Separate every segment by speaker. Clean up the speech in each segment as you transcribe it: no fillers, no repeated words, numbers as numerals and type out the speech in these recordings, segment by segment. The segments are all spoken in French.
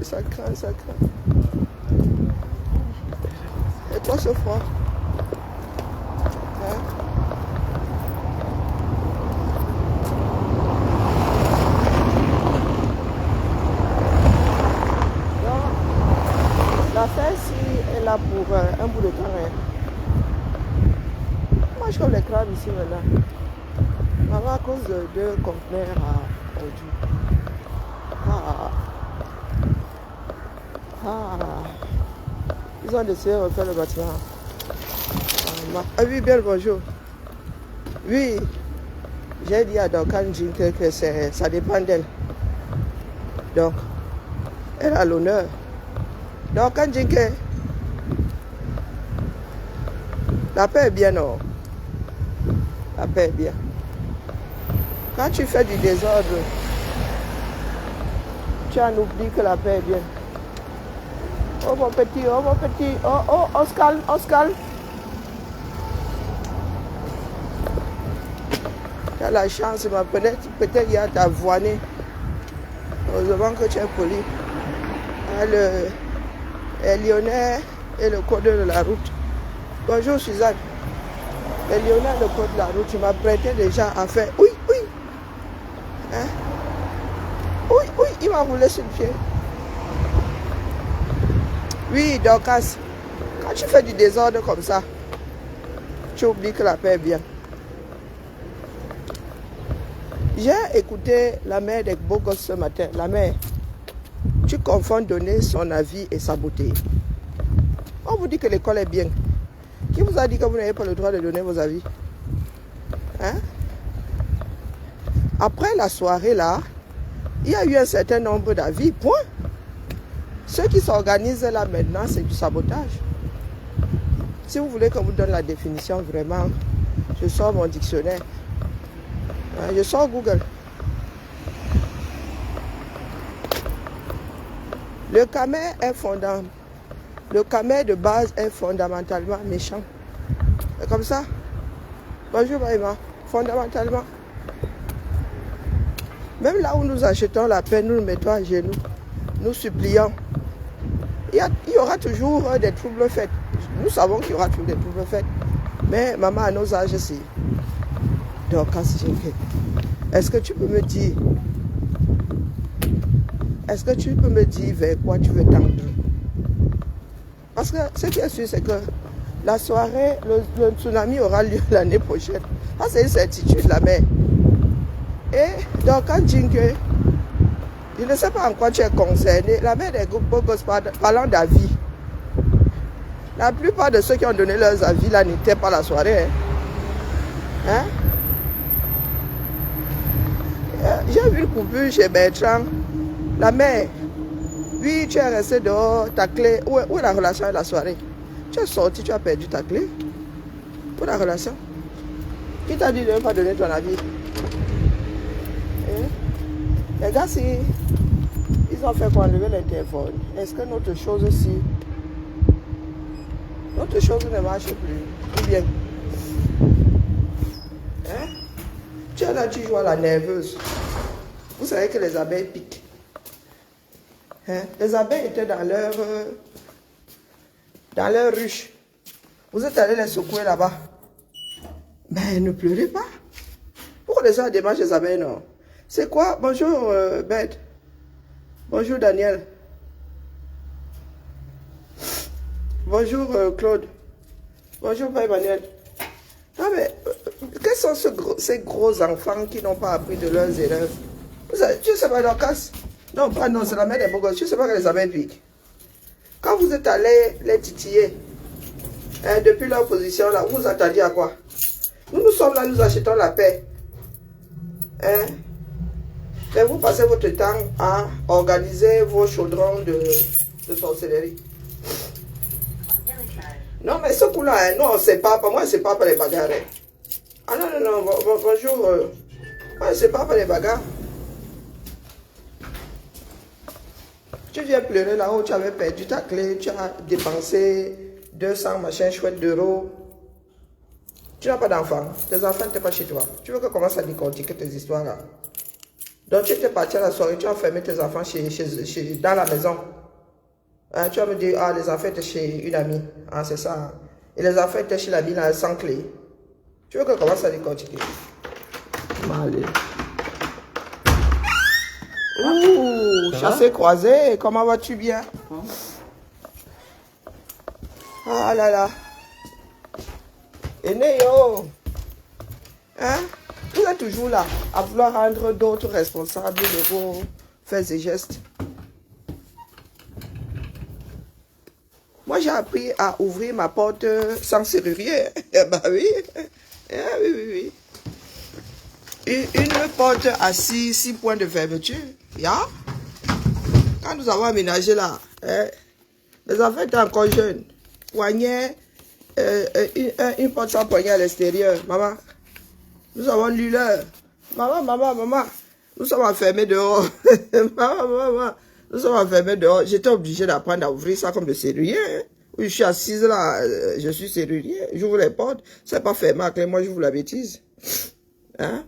Speaker 1: Ça craint, ça craint. Et toi, ce froid? Hein? Donc, l'affaire ici est là pour un bout de temps. Hein. Moi, je comme les crabes ici maintenant. Maman, à cause de deux conteneurs à produits. Ils ont décidé de refaire le bâtiment. Ah oui, bien le bonjour. Oui, j'ai dit à Duncan Jinke que ça dépend d'elle. Donc, elle a l'honneur. Duncan Jinke, la paix est bien, non? La paix est bien. Quand tu fais du désordre, tu en oublies que la paix est bien. Oh mon petit, oh mon petit, on se calme, on se calme. Tu as la chance, peut-être il y a ta voinée. Heureusement que tu es poli. Le Lyonnais et le code de la route. Bonjour Suzanne. Le Lyonnais et le code de la route, tu m'as prêté déjà à faire. Oui, oui. Hein? Oui, oui, il m'a roulé sur le pied. Oui, Dorcas, quand tu fais du désordre comme ça, tu oublies que la paix est bien. J'ai écouté la mère des beaux gosses ce matin. La mère, tu confonds donner son avis et saboter. On vous dit que l'école est bien. Qui vous a dit que vous n'avez pas le droit de donner vos avis? Hein? Après la soirée là, il y a eu un certain nombre d'avis, point. Ceux qui s'organisent là maintenant, c'est du sabotage. Si vous voulez que je vous donne la définition, vraiment, je sors mon dictionnaire. Je sors Google. Le camé est fondamental. Le camé de base est fondamentalement méchant. C'est comme ça. Bonjour Maïma. Fondamentalement. Même là où nous achetons la paix, nous nous mettons à genoux. Nous supplions. Il y aura toujours des troubles faits. Nous savons qu'il y aura toujours des troubles faits. Mais maman, à nos âges, c'est... Donc, est-ce que tu peux me dire... Est-ce que tu peux me dire vers quoi tu veux tendre? Parce que ce qui est sûr, c'est que la soirée, le tsunami aura lieu l'année prochaine. Ça, c'est une certitude, la mère. Et donc, quand Jinke, je ne sais pas en quoi tu es concerné, la mère des beaux gosses parlant d'avis. La plupart de ceux qui ont donné leurs avis là n'étaient pas la soirée. Hein? J'ai vu le coupure chez Bertrand. La mère, oui, tu es resté dehors, ta clé. Où est la relation avec la soirée? Tu es sorti, tu as perdu ta clé. Où est la relation? Qui t'a dit de ne pas donner ton avis? Hein? Les gars, si ils ont fait quoi? Enlever les téléphones. Est-ce que notre chose aussi, notre chose ne marche plus? Ou bien? Hein? Tu es là, tu joues à la nerveuse. Vous savez que les abeilles piquent. Hein? Les abeilles étaient dans leur ruche. Vous êtes allé les secouer là-bas. Mais ne pleurez pas. Pourquoi les gens démangent les abeilles, non? C'est quoi? Bonjour, Beth. Bonjour, Daniel. Bonjour, Claude. Bonjour, Père Emmanuel. Ah, mais quels sont ces gros enfants qui n'ont pas appris de leurs erreurs? Tu sais pas, Dorcas? Non, pas non, c'est la mère des beaux gosses. Tu sais pas que les abeilles piquent. Quand vous êtes allé les titiller, depuis leur position là, vous attendiez à quoi? Nous sommes là, nous achetons la paix. Hein? Et vous passez votre temps à organiser vos chaudrons de sorcellerie. Non, mais ce coup-là, hein, non, c'est pas, moi, c'est pas les bagarres. Ah non, non, non, bonjour. Ouais, c'est pas les bagarres. Tu viens pleurer là-haut, tu avais perdu ta clé, tu as dépensé 200 machins chouettes d'euros. Tu n'as pas d'enfant, tes enfants n'étaient pas chez toi. Tu veux que commence à décortiquer tes histoires là? Donc tu étais parti à la soirée, tu as enfermé tes enfants dans la maison. Hein, tu vas me dire, ah, les enfants étaient chez une amie. Ah, c'est ça. Hein. Et les enfants étaient chez l'amie là, sans clé. Tu veux que commence à décortiquer? Allez. Ouh, chassé croisé, comment vas-tu bien? Ah là là. Aîné, yo. Hein? Vous êtes toujours là, à vouloir rendre d'autres responsables de vos faits et gestes. Moi, j'ai appris à ouvrir ma porte sans serrurier. Eh ben oui. Eh oui, oui, oui. Une porte à 6 points de fermeture. Ya? Quand nous avons aménagé là, les enfants étaient encore jeunes. Poignet, une porte sans poignet à l'extérieur. Maman, nous avons lu l'heure. Maman. Nous sommes enfermés dehors. maman. Nous sommes enfermés dehors. J'étais obligé d'apprendre à ouvrir ça comme le serrurier. Hein. Oui, je suis assise là, je suis serrurier. J'ouvre les portes. C'est pas fermé à clé. Moi, je vous la bêtise. Hein?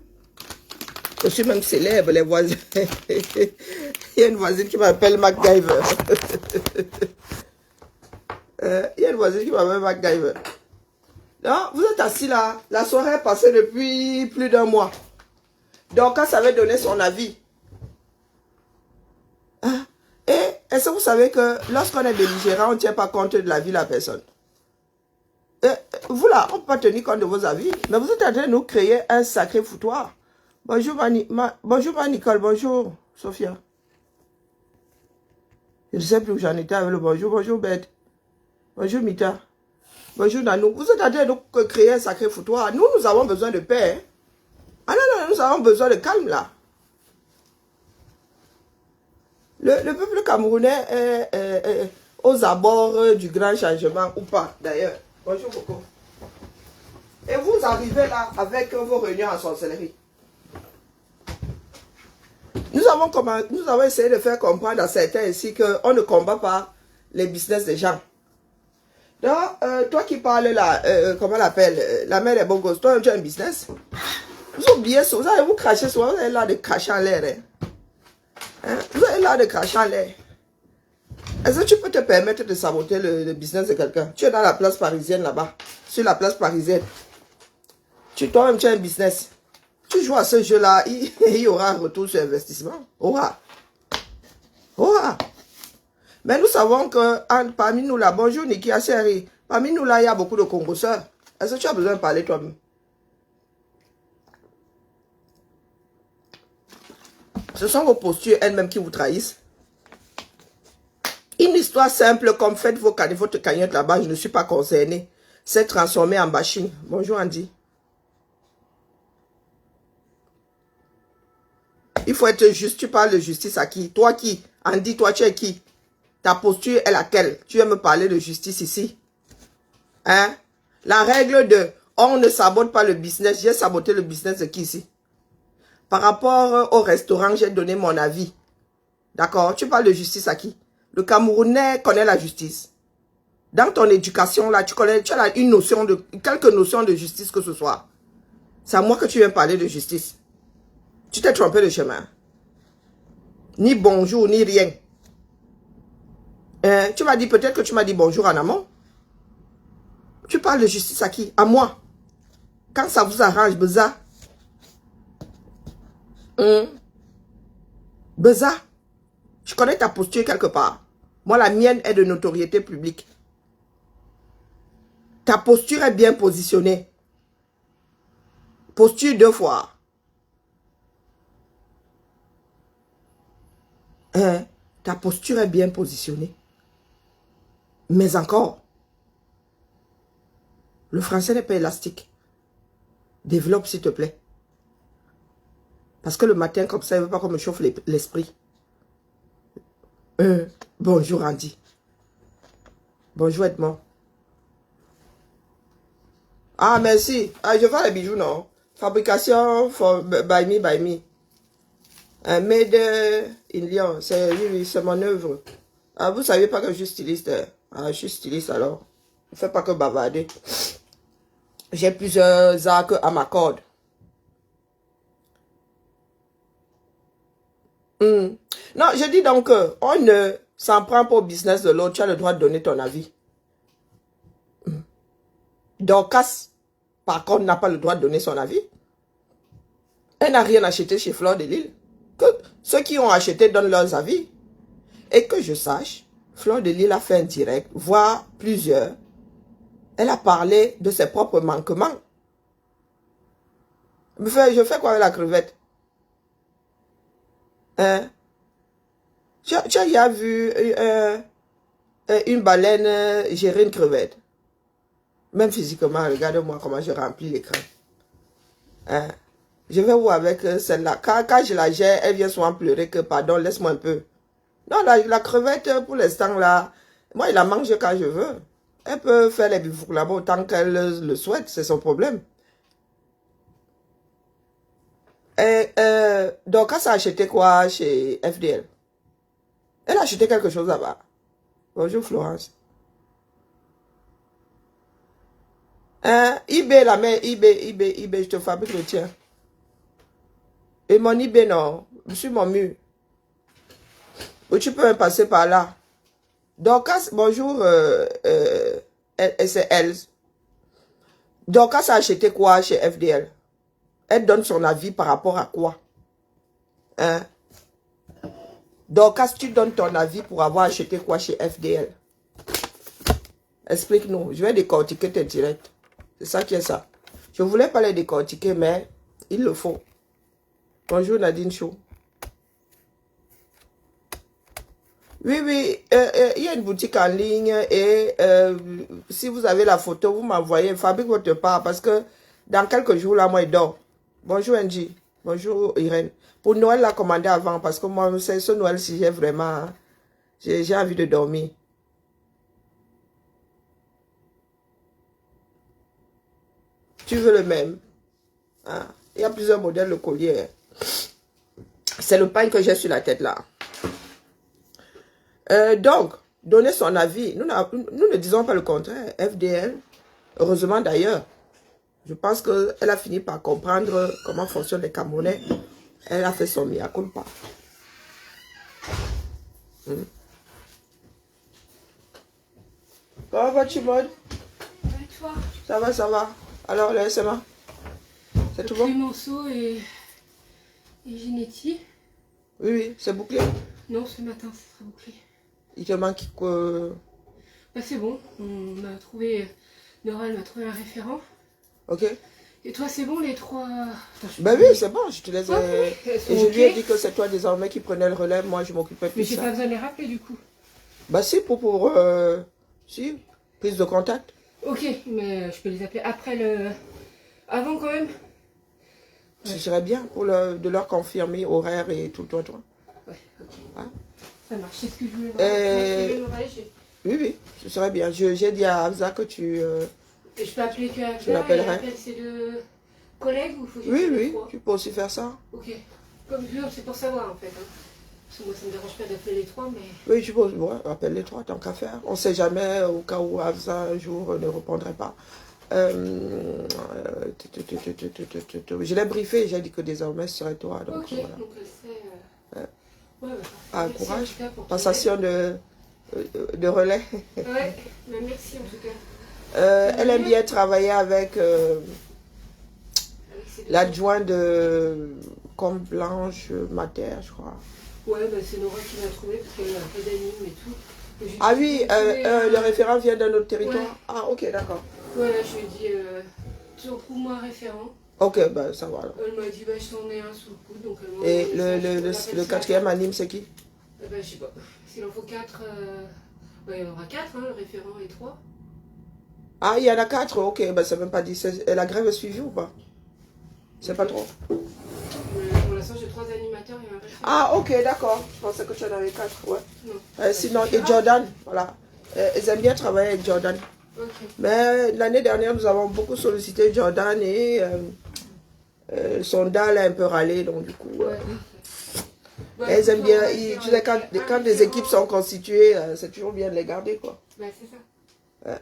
Speaker 1: Je suis même célèbre, les voisins. Il y a une voisine qui m'appelle MacGyver. Il y a une voisine qui m'appelle MacGyver. Non, vous êtes assis là. La soirée est passée depuis plus d'1 mois. Donc, quand ça avait donné son avis. Hein? Et est-ce que vous savez que lorsqu'on est belligérant, on ne tient pas compte de la vie de la personne? Vous là, on ne peut pas tenir compte de vos avis. Mais vous êtes en train de nous créer un sacré foutoir. Bonjour, bonjour, Nicole. Bonjour, Sophia. Je ne sais plus où j'en étais avec le bonjour. Bonjour, Bête. Bonjour, Mita. Bonjour, Nanou. Vous êtes en train de nous créer un sacré foutoir. Nous avons besoin de paix. Hein? Ah non, nous avons besoin de calme, là. Le peuple camerounais est aux abords du grand changement, ou pas, d'ailleurs. Bonjour, Coco. Et vous arrivez là avec vos réunions en sorcellerie. Nous avons essayé de faire comprendre à certains ici qu'on ne combat pas les business des gens. Donc, toi qui parles là, comment on l'appelle, la mère des beaux gosses, toi tu as un business. Vous oubliez ça, vous allez vous cracher souvent, vous avez l'air de cracher en l'air. Hein? Vous avez l'air de cracher en l'air. Est-ce que tu peux te permettre de saboter le business de quelqu'un? Tu es dans la place parisienne là-bas, sur la place parisienne. Toi-même tu as un business. Tu joues à ce jeu-là, il y aura un retour sur investissement. Aura. Mais nous savons que parmi nous là, bonjour Niki Asseri, parmi nous là, il y a beaucoup de congosseurs. Est-ce que tu as besoin de parler toi-même? Ce sont vos postures elles-mêmes qui vous trahissent. Une histoire simple comme faites votre cagnotte là-bas, je ne suis pas concerné. C'est transformé en bashing. Bonjour Andy. Il faut être juste. Tu parles de justice à qui? Toi qui? Andy, toi tu es qui? Ta posture est laquelle? Tu aimes me parler de justice ici? Hein? La règle de on ne sabote pas le business. J'ai saboté le business de qui ici? Par rapport au restaurant, j'ai donné mon avis. D'accord? Tu parles de justice à qui? Le Camerounais connaît la justice. Dans ton éducation, là, tu as quelques notions de justice que ce soit. C'est à moi que tu viens parler de justice. Tu t'es trompé de chemin. Ni bonjour, ni rien. Tu m'as dit, peut-être que tu m'as dit bonjour en amont. Tu parles de justice à qui? À moi. Quand ça vous arrange, Beza. Beza. Je connais ta posture quelque part. Moi, la mienne est de notoriété publique. Ta posture est bien positionnée. Posture 2 fois. Ta posture est bien positionnée. Mais encore, le français n'est pas élastique. Développe, s'il te plaît. Parce que le matin, comme ça, il ne veut pas qu'on me chauffe l'esprit. Bonjour, Andy. Bonjour, Edmond. Ah, merci. Ah, je vends les bijoux, non? Fabrication by me. Made in Lyon. C'est mon œuvre. Ah, vous ne savez pas que je suis styliste. Ah, je suis styliste alors. Ne fais pas que bavarder. J'ai plusieurs arcs à ma corde. Non, je dis donc, on ne s'en prend pas au business de l'autre. Tu as le droit de donner ton avis. Dorcas, par contre, n'a pas le droit de donner son avis. Elle n'a rien acheté chez Fleur de Lille. Que ceux qui ont acheté donnent leurs avis. Et que je sache, Fleur de Lille a fait un direct, voire plusieurs. Elle a parlé de ses propres manquements. Je fais quoi avec la crevette? Hein? Tu as déjà vu une baleine gérer une crevette? Même physiquement, regarde-moi comment je remplis l'écran. Hein? Je vais où avec celle-là? Quand je la gère, elle vient souvent pleurer que, pardon, laisse-moi un peu. Non, la crevette, pour l'instant, là, moi, il la mange quand je veux. Elle peut faire les bifoucs là-bas autant qu'elle le souhaite, c'est son problème. Donc, quand ça a acheté quoi chez FDL? Elle a acheté quelque chose là-bas. Bonjour, Florence. eBay, la mère, eBay, je te fabrique le tien. Et mon eBay, non, sur mon mur. Ou tu peux me passer par là. Donc, bonjour, c'est elle. Donc, ça a acheté quoi chez FDL? Elle donne son avis par rapport à quoi? Hein? Donc, tu donnes ton avis pour avoir acheté quoi chez FDL? Explique-nous. Je vais décortiquer tes directs. C'est ça qui est ça. Je voulais pas les décortiquer, mais il le faut. Bonjour Nadine Chou. Oui, oui, il y a une boutique en ligne et si vous avez la photo, vous m'envoyez, fabrique votre part parce que dans quelques jours, là, moi, il dort. Bonjour Angie. Bonjour Irène. Pour Noël, la commander avant parce que moi, c'est ce Noël-ci, j'ai vraiment, j'ai envie de dormir. Tu veux le même? Ah, il y a plusieurs modèles de collier. C'est le pain que j'ai sur la tête là. Donc, donner son avis. Nous ne disons pas le contraire. FDL, heureusement d'ailleurs, je pense qu'elle a fini par comprendre comment fonctionnent les Camerounais. Elle a fait son mea culpa. Comment vas-tu, Maud?
Speaker 2: Et toi?
Speaker 1: Ça va, ça va. Alors, le SMA? C'est tout bon?
Speaker 2: Clémenceau et Ginetti.
Speaker 1: Oui, oui, c'est bouclé.
Speaker 2: Non, ce matin, c'est très bouclé.
Speaker 1: Il te manque quoi?
Speaker 2: Bah, c'est bon, on a trouvé, Nora, elle m'a trouvé un référent.
Speaker 1: Ok.
Speaker 2: Et toi, c'est bon, les trois...
Speaker 1: Ben oui, c'est bon, je te laisse.
Speaker 2: Ouais,
Speaker 1: et je lui ai dit que c'est toi désormais qui prenais le relais, moi je m'occupais plus
Speaker 2: Mais
Speaker 1: de
Speaker 2: j'ai
Speaker 1: ça.
Speaker 2: pas besoin de les rappeler, du coup.
Speaker 1: Bah si, si, prise de contact.
Speaker 2: Ok, mais je peux les appeler après le... Avant, quand même.
Speaker 1: Ce serait bien pour de leur confirmer horaire et tout, toi.
Speaker 2: Ouais, ok.
Speaker 1: Hein?
Speaker 2: Ça marche, c'est ce que je voulais voir.
Speaker 1: Oui, oui, ce serait bien. J'ai dit à Hamza que tu...
Speaker 2: Et je peux appeler que
Speaker 1: je l'appellerai.
Speaker 2: appelle ses deux collègues ou faut que je
Speaker 1: Oui,
Speaker 2: appelle les
Speaker 1: oui,
Speaker 2: trois?
Speaker 1: tu peux aussi faire ça.
Speaker 2: Ok. Comme c'est pour savoir en fait. Hein. Parce que moi ça me dérange pas d'appeler les trois, mais.
Speaker 1: Oui, tu peux, ouais, appelle les trois, tant qu'à faire. On ne sait jamais au cas où Hamza un jour ne répondrait pas. Je l'ai briefé, j'ai dit que désormais ce serait toi. Donc,
Speaker 2: ok,
Speaker 1: voilà.
Speaker 2: donc c'est... Ouais,
Speaker 1: Ah,
Speaker 2: merci
Speaker 1: courage.
Speaker 2: en tout cas pour ton
Speaker 1: Passation de relais.
Speaker 2: aide. Ouais, mais merci en tout cas.
Speaker 1: Elle aime bien travailler avec
Speaker 2: Avec ces deux-
Speaker 1: l'adjoint de comme Blanche Mater, je crois.
Speaker 2: Ouais, bah, c'est Nora qui m'a trouvé parce qu'elle a un peu d'anime et tout. Et j'ai
Speaker 1: Ah
Speaker 2: dit,
Speaker 1: oui,
Speaker 2: vous pouvez,
Speaker 1: le référent vient d'un autre territoire.
Speaker 2: Ouais.
Speaker 1: Ah, ok, d'accord.
Speaker 2: Ouais, je lui ai dit, tu trouves-moi un référent.
Speaker 1: Ok, ben ça va alors.
Speaker 2: Elle m'a dit, bah, je t'en ai un sous le coude. Donc elle m'a
Speaker 1: Et
Speaker 2: envoyé un message,
Speaker 1: le quatrième anime, c'est qui?
Speaker 2: Bah, je sais pas. S'il en faut 4, bah, il y en aura 4, hein, le référent et 3.
Speaker 1: Ah, il y en a 4, ok, ben c'est même pas dit. Et la grève est suivie ou pas? C'est pas trop.
Speaker 2: Pour l'instant, j'ai 3 animateurs et un référent.
Speaker 1: Ah, ok, d'accord. Je pensais que tu en avais 4, ouais.
Speaker 2: Non.
Speaker 1: Sinon, et Jordan, voilà. Ils aiment bien travailler avec Jordan.
Speaker 2: Ok.
Speaker 1: Mais l'année dernière, nous avons beaucoup sollicité Jordan et son DAL a un peu râlé, donc du coup...
Speaker 2: Ouais.
Speaker 1: Elles aiment bien, tu sais, quand des équipes sont constituées, c'est toujours bien de les garder, quoi.
Speaker 2: Bah, c'est ça.
Speaker 1: Ouais.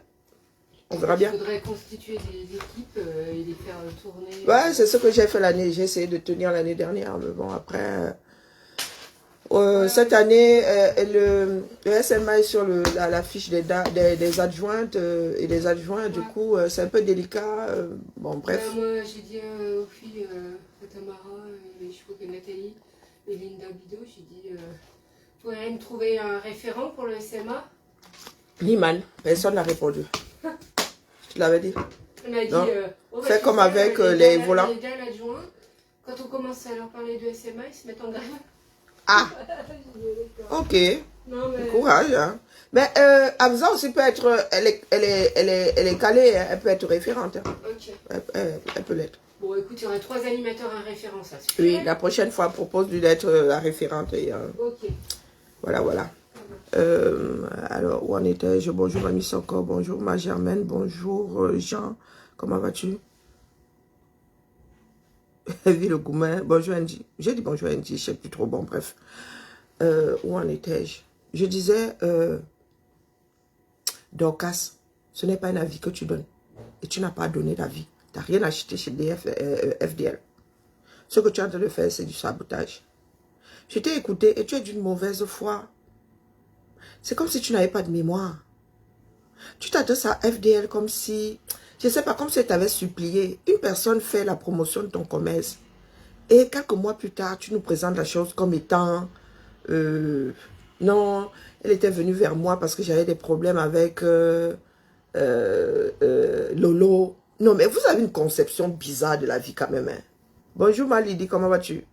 Speaker 1: On verra bien.
Speaker 2: Il faudrait constituer des équipes et les faire tourner.
Speaker 1: Ouais, c'est ce que j'ai fait l'année. J'ai essayé de tenir l'année dernière, mais bon, après, Cette année, le SMA est sur la fiche des adjointes et des adjoints. Du coup, c'est un peu délicat. Bon, bref.
Speaker 2: Moi, j'ai dit aux filles, Tamara, je crois que Nathalie et Linda Bido, j'ai dit, vous pourriez me trouver un référent pour le SMA?
Speaker 1: Liman, personne n'a répondu. Je l'avais dit.
Speaker 2: On a dit,
Speaker 1: fais comme avec les volants.
Speaker 2: Quand on commence à leur parler de SMA, ils se mettent en grève.
Speaker 1: Ah, ok.
Speaker 2: Non, mais...
Speaker 1: Courage. Hein. Mais Hamza aussi peut être, elle est calée, hein. Elle peut être référente. Hein.
Speaker 2: Ok.
Speaker 1: Elle peut l'être.
Speaker 2: Bon, écoute, il y aurait 3 animateurs à référence, ça suffit.
Speaker 1: Oui, la prochaine fois, propose-lui d'être la référente. Et,
Speaker 2: ok.
Speaker 1: Voilà. Alors, où en étais-je? Bonjour, Mamie Soko. Bonjour, ma Germaine. Bonjour, Jean. Comment vas-tu? Vie le Goumin. Bonjour, Andy. J'ai dit bonjour, Andy. Je ne sais plus trop. Bon, bref. Où en étais-je? Je disais, Dorcas, ce n'est pas un avis que tu donnes. Et tu n'as pas donné d'avis. Tu n'as rien acheté chez FDL. Ce que tu es en train de faire, c'est du sabotage. Je t'ai écouté et tu es d'une mauvaise foi. C'est comme si tu n'avais pas de mémoire. Tu t'adresses à FDL comme si, je ne sais pas, comme si tu avais supplié. Une personne fait la promotion de ton commerce. Et quelques mois plus tard, tu nous présentes la chose comme étant, non, elle était venue vers moi parce que j'avais des problèmes avec Lolo. Non, mais vous avez une conception bizarre de la vie quand même. Hein. Bonjour Malidi, comment vas-tu?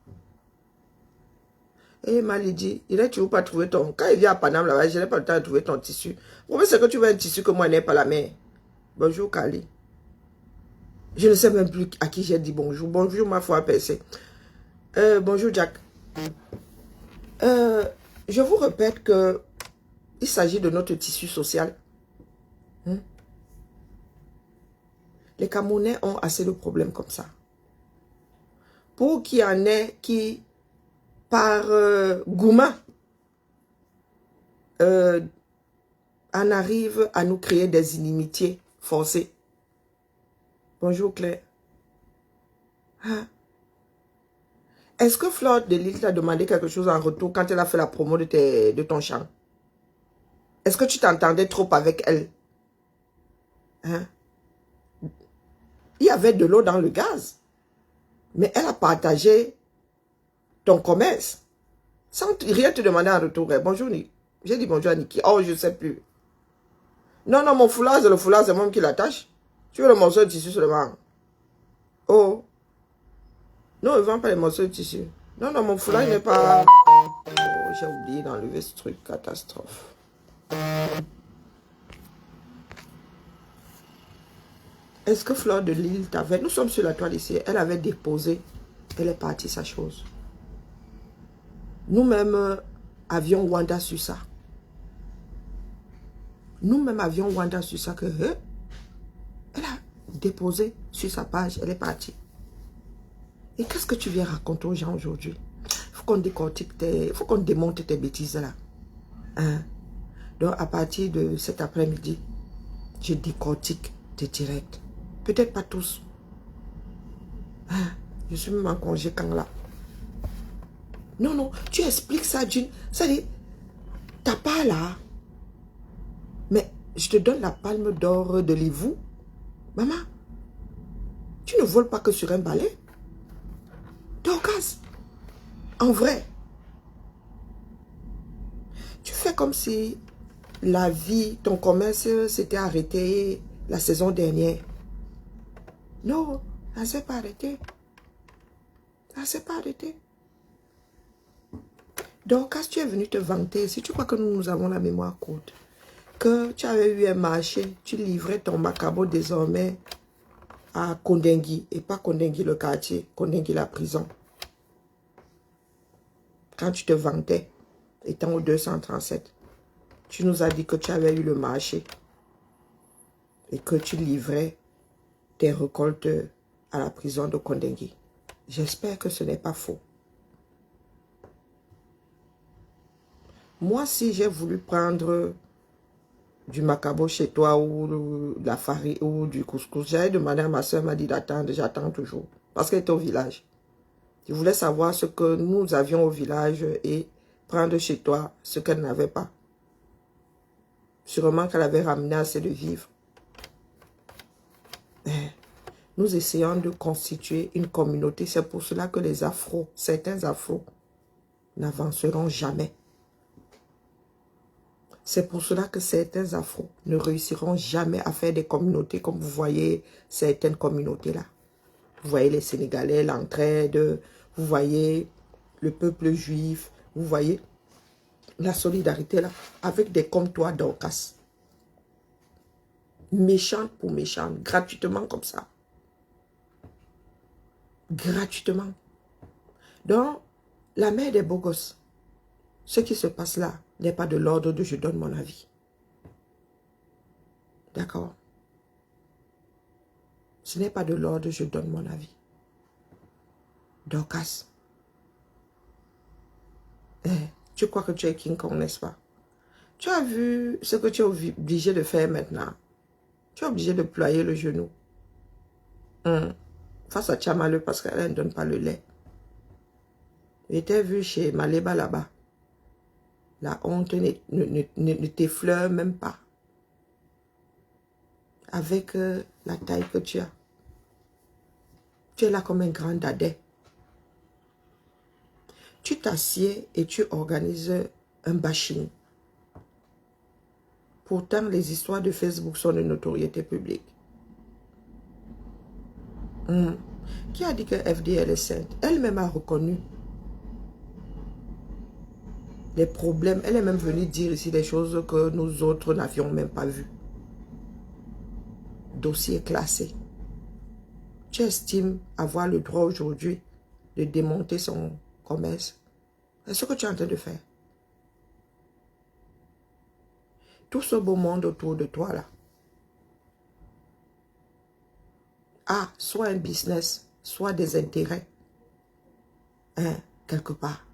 Speaker 1: Eh Malidi, il n'a toujours pas trouvé ton... Quand il vient à Paname là-bas, je n'ai pas le temps de trouver ton tissu. Le problème c'est que tu veux un tissu que moi je n'ai pas la main. Bonjour Kali. Je ne sais même plus à qui j'ai dit bonjour. Bonjour ma foi percée. Bonjour Jack. Je vous répète que il s'agit de notre tissu social. Les Camerounais ont assez de problèmes comme ça. Pour qu'il y en ait qui, par gourmand, en arrivent à nous créer des inimitiés forcées. Bonjour Claire. Hein? Est-ce que Flore de Lille t'a demandé quelque chose en retour quand elle a fait la promo de ton chant? Est-ce que tu t'entendais trop avec elle? Hein? Il y avait de l'eau dans le gaz. Mais elle a partagé ton commerce. Sans rien te demander en retour. Bonjour Niki. J'ai dit bonjour à Niki. Oh, je ne sais plus. Non, mon foulard, c'est le foulard, c'est moi qui l'attache. Tu veux le morceau de tissu seulement? Oh. Non, il ne vend pas les morceaux de tissu. Non, mon foulard, il n'est pas... Oh, j'ai oublié d'enlever ce truc. Catastrophe. Est-ce que Flore de Lille t'avait... Nous sommes sur la toile ici. Elle avait déposé. Elle est partie, sa chose. Nous-mêmes avions Wanda sur ça. Nous-mêmes avions Wanda sur ça que... elle a déposé sur sa page. Elle est partie. Et qu'est-ce que tu viens raconter aux gens aujourd'hui? Il faut qu'on décortique il faut qu'on démonte tes bêtises là. Hein? Donc à partir de cet après-midi, je décortique tes directs. Peut-être pas tous. Hein? Je suis même en congé quand là. Non, tu expliques ça d'une... Ça dit, t'as pas là. Mais je te donne la palme d'or de l'Ivou. Maman, tu ne voles pas que sur un balai. Dorcas, en vrai, tu fais comme si la vie, ton commerce s'était arrêté la saison dernière. Non, ça ne s'est pas arrêté. Ça ne s'est pas arrêté. Dorcas, tu es venu te vanter, si tu crois que nous avons la mémoire courte, que tu avais eu un marché, tu livrais ton macabo désormais à Kondengui, et pas Kondengui le quartier, Kondengui la prison. Quand tu te vantais, étant au 237, tu nous as dit que tu avais eu le marché et que tu livrais tes récoltes à la prison de Kondengui. J'espère que ce n'est pas faux. Moi, si j'ai voulu prendre du macabo chez toi ou de la farine ou du couscous, j'avais demandé à ma soeur, m'a dit d'attendre, j'attends toujours. Parce qu'elle était au village. Je voulais savoir ce que nous avions au village et prendre chez toi ce qu'elle n'avait pas. Sûrement qu'elle avait ramené assez de vivre. Nous essayons de constituer une communauté. C'est pour cela que les afros, certains afros, n'avanceront jamais. C'est pour cela que certains afros ne réussiront jamais à faire des communautés comme vous voyez certaines communautés là. Vous voyez les Sénégalais, l'entraide, vous voyez le peuple juif, vous voyez la solidarité là, avec des comme toi Dorcas. Méchante pour méchante, gratuitement comme ça. Gratuitement. Donc, la mère des beaux gosses, ce qui se passe là n'est pas de l'ordre de je donne mon avis. D'accord? Ce n'est pas de l'ordre de je donne mon avis. Dorcas. Tu crois que tu es King Kong, n'est-ce pas? Tu as vu ce que tu es obligé de faire maintenant. Tu es obligé de ployer le genou. Face à Tchamaleu parce qu'elle ne donne pas le lait. J'étais vu chez Maleba là-bas. La honte ne t'effleure même pas. Avec la taille que tu as. Tu es là comme un grand dadais. Tu t'assieds et tu organises un bashing. Pourtant, les histoires de Facebook sont de notoriété publique. Qui a dit que FDL est sainte? Elle-même a reconnu les problèmes. Elle est même venue dire ici des choses que nous autres n'avions même pas vues. Dossier classé. Tu estimes avoir le droit aujourd'hui de démonter son commerce? C'est ce que tu es en train de faire. Tout ce beau monde autour de toi là a soit un business, soit des intérêts. Quelque part.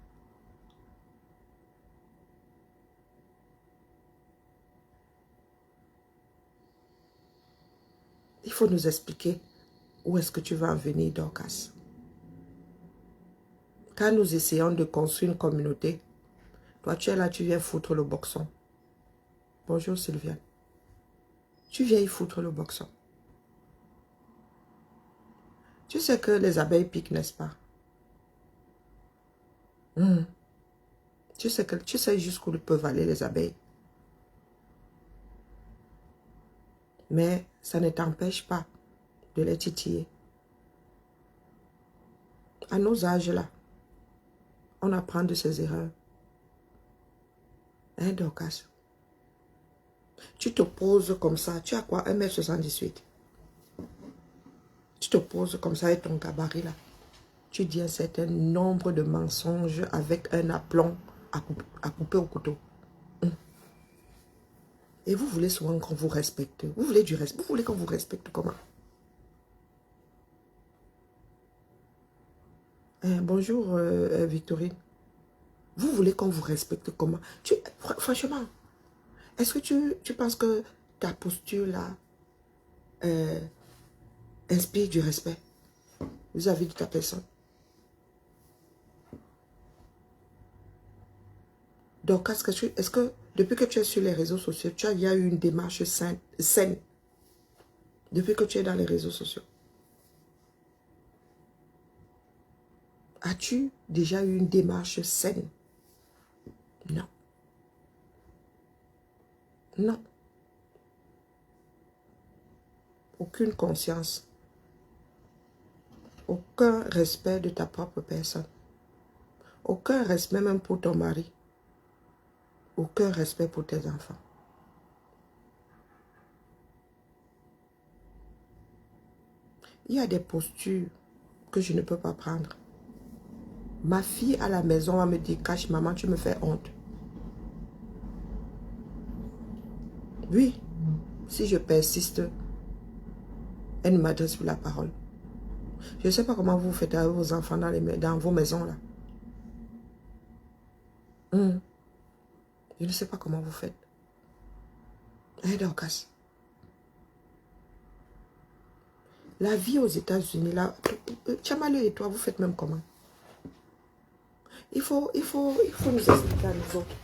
Speaker 1: Il faut nous expliquer où est-ce que tu vas en venir, Dorcas. Quand nous essayons de construire une communauté, toi tu es là, tu viens foutre le boxon. Bonjour Sylviane. Tu viens y foutre le boxon. Tu sais que les abeilles piquent, n'est-ce pas? Tu sais jusqu'où peuvent aller les abeilles. Mais ça ne t'empêche pas de les titiller. À nos âges là, on apprend de ses erreurs. Hein, Dorcas? Tu te poses comme ça. Tu as quoi? 1,78 m. Tu te poses comme ça avec ton gabarit là. Tu dis un certain nombre de mensonges avec un aplomb à couper au couteau. Et vous voulez souvent qu'on vous respecte. Vous voulez du respect. Vous voulez qu'on vous respecte comment? Bonjour Victorine. Vous voulez qu'on vous respecte comment? Franchement, est-ce que tu penses que ta posture là inspire du respect vis-à-vis de ta personne? Donc, est-ce que depuis que tu es sur les réseaux sociaux, tu as déjà eu une démarche saine depuis que tu es dans les réseaux sociaux? As-tu déjà eu une démarche saine? Non. Non. Aucune conscience. Aucun respect de ta propre personne. Aucun respect même pour ton mari. Aucun respect pour tes enfants. Il y a des postures que je ne peux pas prendre. Ma fille à la maison va me dire, cache maman, tu me fais honte. Oui, si je persiste, elle ne m'adresse plus la parole. Je ne sais pas comment vous faites avec vos enfants dans vos maisons là. Je ne sais pas comment vous faites. Dorcas. La vie aux États-Unis là, Tchamaleu et toi, vous faites même comment? Il faut nous expliquer à nous autres.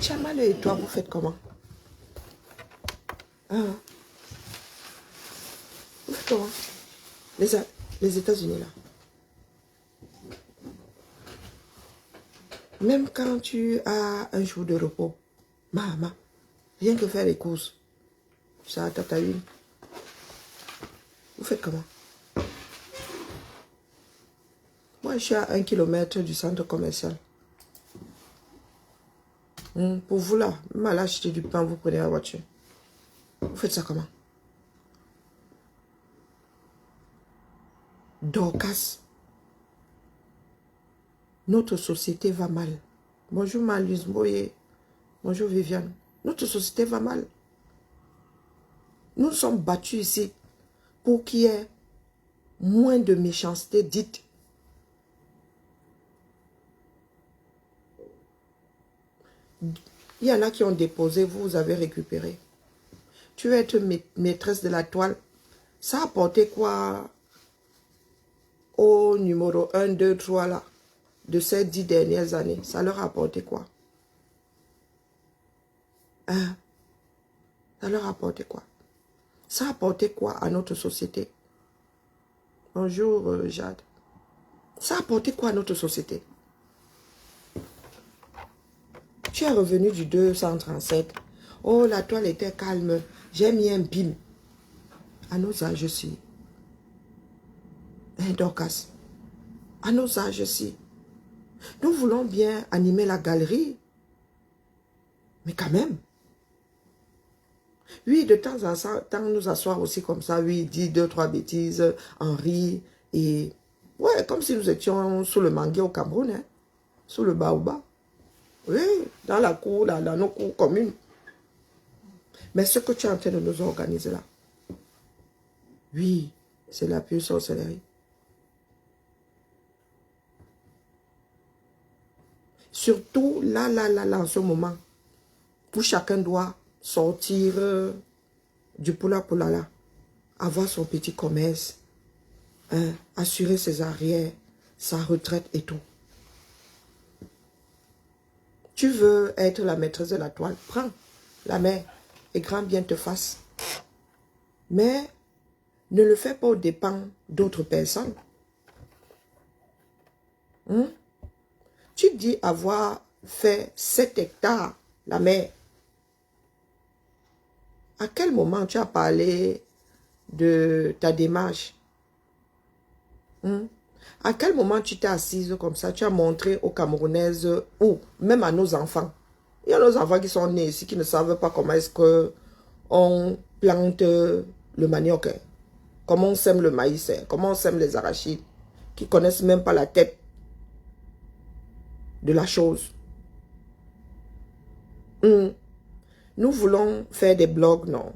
Speaker 1: Chamal et toi, vous faites comment? Hein? Vous faites comment? Les États-Unis, là. Même quand tu as un jour de repos, maman, rien que faire les courses, ça t'as une. Vous faites comment? Moi, je suis à 1 kilomètre du centre commercial. Pour vous là, même à l'acheter du pain, vous prenez la voiture. Vous faites ça comment? Dorcas. Notre société va mal. Bonjour Malus Boye. Bonjour Viviane. Notre société va mal. Nous sommes battus ici pour qu'il y ait moins de méchanceté dite. Il y en a qui ont déposé, vous avez récupéré. Tu veux être maîtresse de la toile. Ça a apporté quoi au numéro 1, 2, 3 là, de ces 10 dernières années? Ça leur a apporté quoi? Hein? Ça leur a apporté quoi? Ça a apporté quoi à notre société? Bonjour Jade. Ça a apporté quoi à notre société? Tu es revenu du 237. Oh, la toile était calme. J'ai mis un bim. À nos âges aussi. Hein, Dorcas? À nos âges aussi. Nous voulons bien animer la galerie. Mais quand même. Oui, de temps en temps, nous asseoir aussi comme ça. Oui, dire 2, 3 bêtises, en rire. Et ouais, comme si nous étions sous le manguier au Cameroun. Hein, sous le baobab. Oui, dans la cour, là, dans nos cours communes. Mais ce que tu es en train de nous organiser là, oui, c'est la pure sorcellerie. Surtout là, en ce moment, où chacun doit sortir du poula là, avoir son petit commerce, hein, assurer ses arrières, sa retraite et tout. Tu veux être la maîtresse de la toile, prends la main et grand bien te fasse. Mais ne le fais pas aux dépens d'autres personnes. Tu dis avoir fait 7 hectares, la mer. À quel moment tu as parlé de ta démarche? À quel moment tu t'es assise comme ça, tu as montré aux Camerounaises ou même à nos enfants? Il y a nos enfants qui sont nés ici, qui ne savent pas comment est-ce qu'on plante le manioc, comment on sème le maïs, comment on sème les arachides, qui ne connaissent même pas la tête de la chose. Nous voulons faire des blogs, non.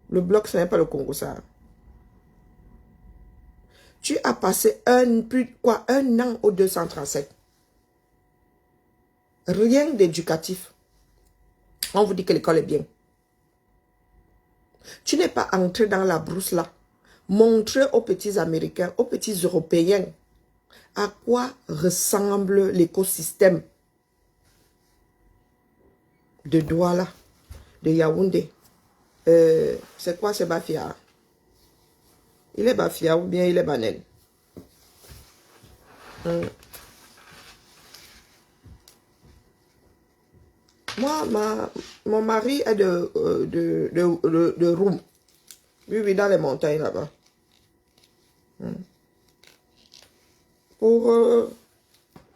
Speaker 1: Le blog, ce n'est pas le Congo, ça. Tu as passé un an au 237. Rien d'éducatif. On vous dit que l'école est bien. Tu n'es pas entré dans la brousse là. Montrer aux petits Américains, aux petits Européens, à quoi ressemble l'écosystème de Douala, de Yaoundé. C'est quoi ce Bafia? Il est Bafia ou bien il est Banel? Moi, mon mari est de Roum. Oui, dans les montagnes là-bas. Pour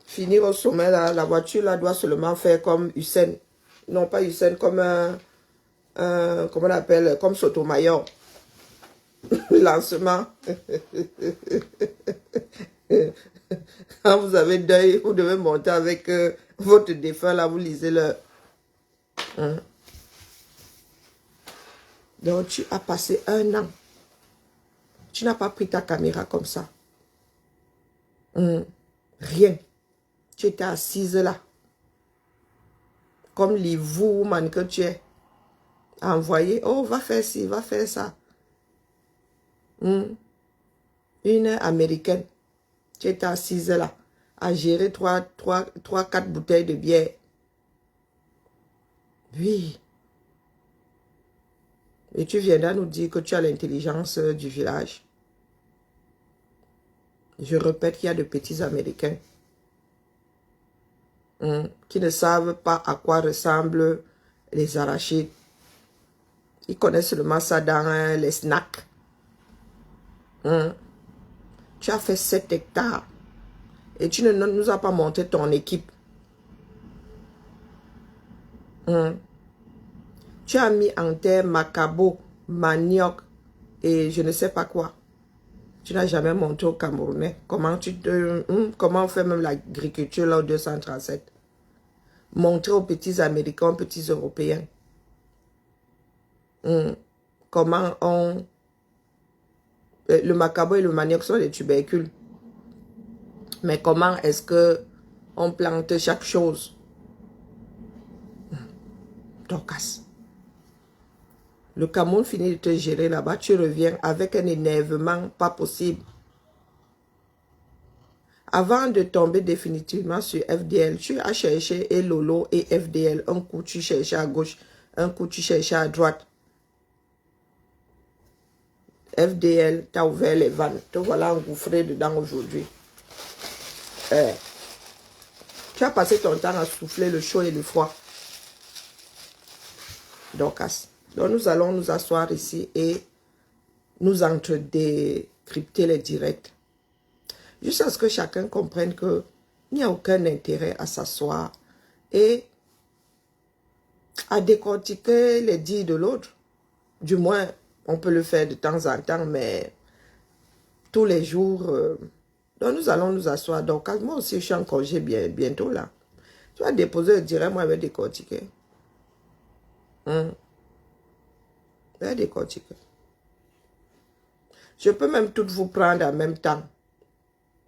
Speaker 1: finir au sommet, là, la voiture là, doit seulement faire comme Hussein. Non, pas Hussein, comme comment on appelle, comme Sotomayor. Lancement. Quand vous avez deuil, vous devez monter avec votre défunt, là, vous lisez le... Donc, tu as passé un an Tu n'as pas pris ta caméra comme ça. Rien. Tu étais assise là. Comme les woman que tu es. Envoyé. Oh, va faire ci, va faire ça. Une américaine. Tu étais assise là. À gérer 4 bouteilles de bière. Oui. Et tu viendras nous dire que tu as l'intelligence du village. Je répète qu'il y a de petits Américains qui ne savent pas à quoi ressemblent les arachides. Ils connaissent seulement ça dans les snacks. Tu as fait 7 hectares et tu ne nous as pas montré ton équipe. Tu as mis en terre macabo, manioc et je ne sais pas quoi. Tu n'as jamais montré aux Camerounais comment comment on fait même l'agriculture là au 237. Montrer aux petits Américains, aux petits Européens. Comment on... le macabo et le manioc sont des tubercules. Mais comment est-ce que on plante chaque chose? Dorcas. Le Cameroun finit de te gérer là-bas, tu reviens avec un énervement pas possible. Avant de tomber définitivement sur FDL, tu as cherché et Lolo et FDL. Un coup, tu cherchais à gauche, un coup, tu cherchais à droite. FDL, t'as ouvert les vannes. Te voilà engouffré dedans aujourd'hui. Tu as passé ton temps à souffler le chaud et le froid. Dorcas. Donc, nous allons nous asseoir ici et nous entre-décrypter les directs. Juste à ce que chacun comprenne qu'il n'y a aucun intérêt à s'asseoir et à décortiquer les dires de l'autre. Du moins, on peut le faire de temps en temps, mais tous les jours. Donc, nous allons nous asseoir. Donc, moi aussi, je suis en congé bientôt là. Tu vas déposer le direct, moi, je vais décortiquer. Je vais décortiquer. Je peux même toutes vous prendre en même temps.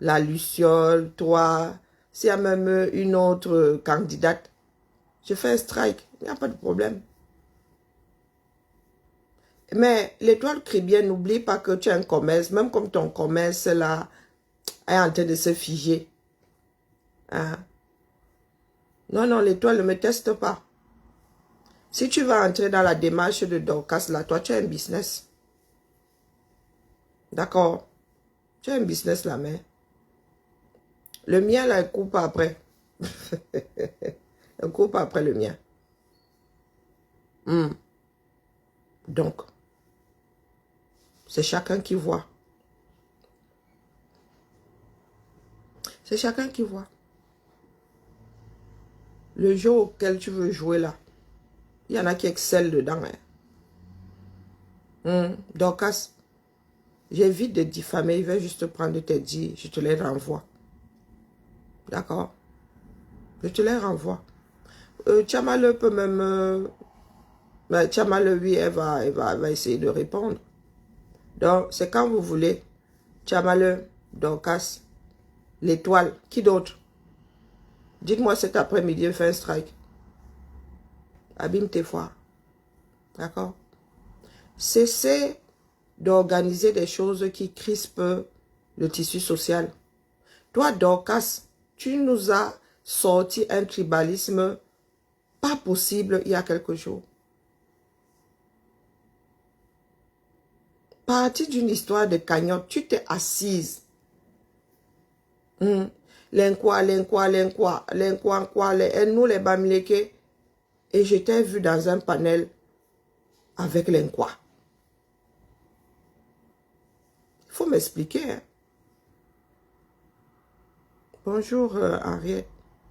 Speaker 1: La Luciole, toi, s'il y a même une autre candidate, je fais un strike, il n'y a pas de problème. Mais l'étoile chrétienne, n'oublie pas que tu as un commerce, même comme ton commerce là est en train de se figer. Hein? Non, non, l'étoile ne me teste pas. Si tu vas entrer dans la démarche de Dorcas là, toi tu as un business. D'accord? Tu as un business là, mais le mien là, il coupe après. Il coupe après le mien. Donc, c'est chacun qui voit. C'est chacun qui voit. Le jeu auquel tu veux jouer là, il y en a qui excellent dedans. Dorcas, j'évite de diffamer, il va juste prendre tes dires, je te les renvoie. D'accord? Je te les renvoie. Tchamale peut même... Tchamale, oui, elle va essayer de répondre. Donc, c'est quand vous voulez. Tchamale, Dorcas, l'étoile, qui d'autre? Dites-moi cet après-midi, fais un strike. Abîme tes foires. D'accord? Cessez d'organiser des choses qui crispent le tissu social. Toi, Dorcas, tu nous as sorti un tribalisme pas possible il y a quelques jours. Parti d'une histoire de cagnotte, tu t'es assise. L'enquoi, nous les bamileke. Et je t'ai vu dans un panel avec l'enquoi. Il faut m'expliquer. Hein. Bonjour Henriette.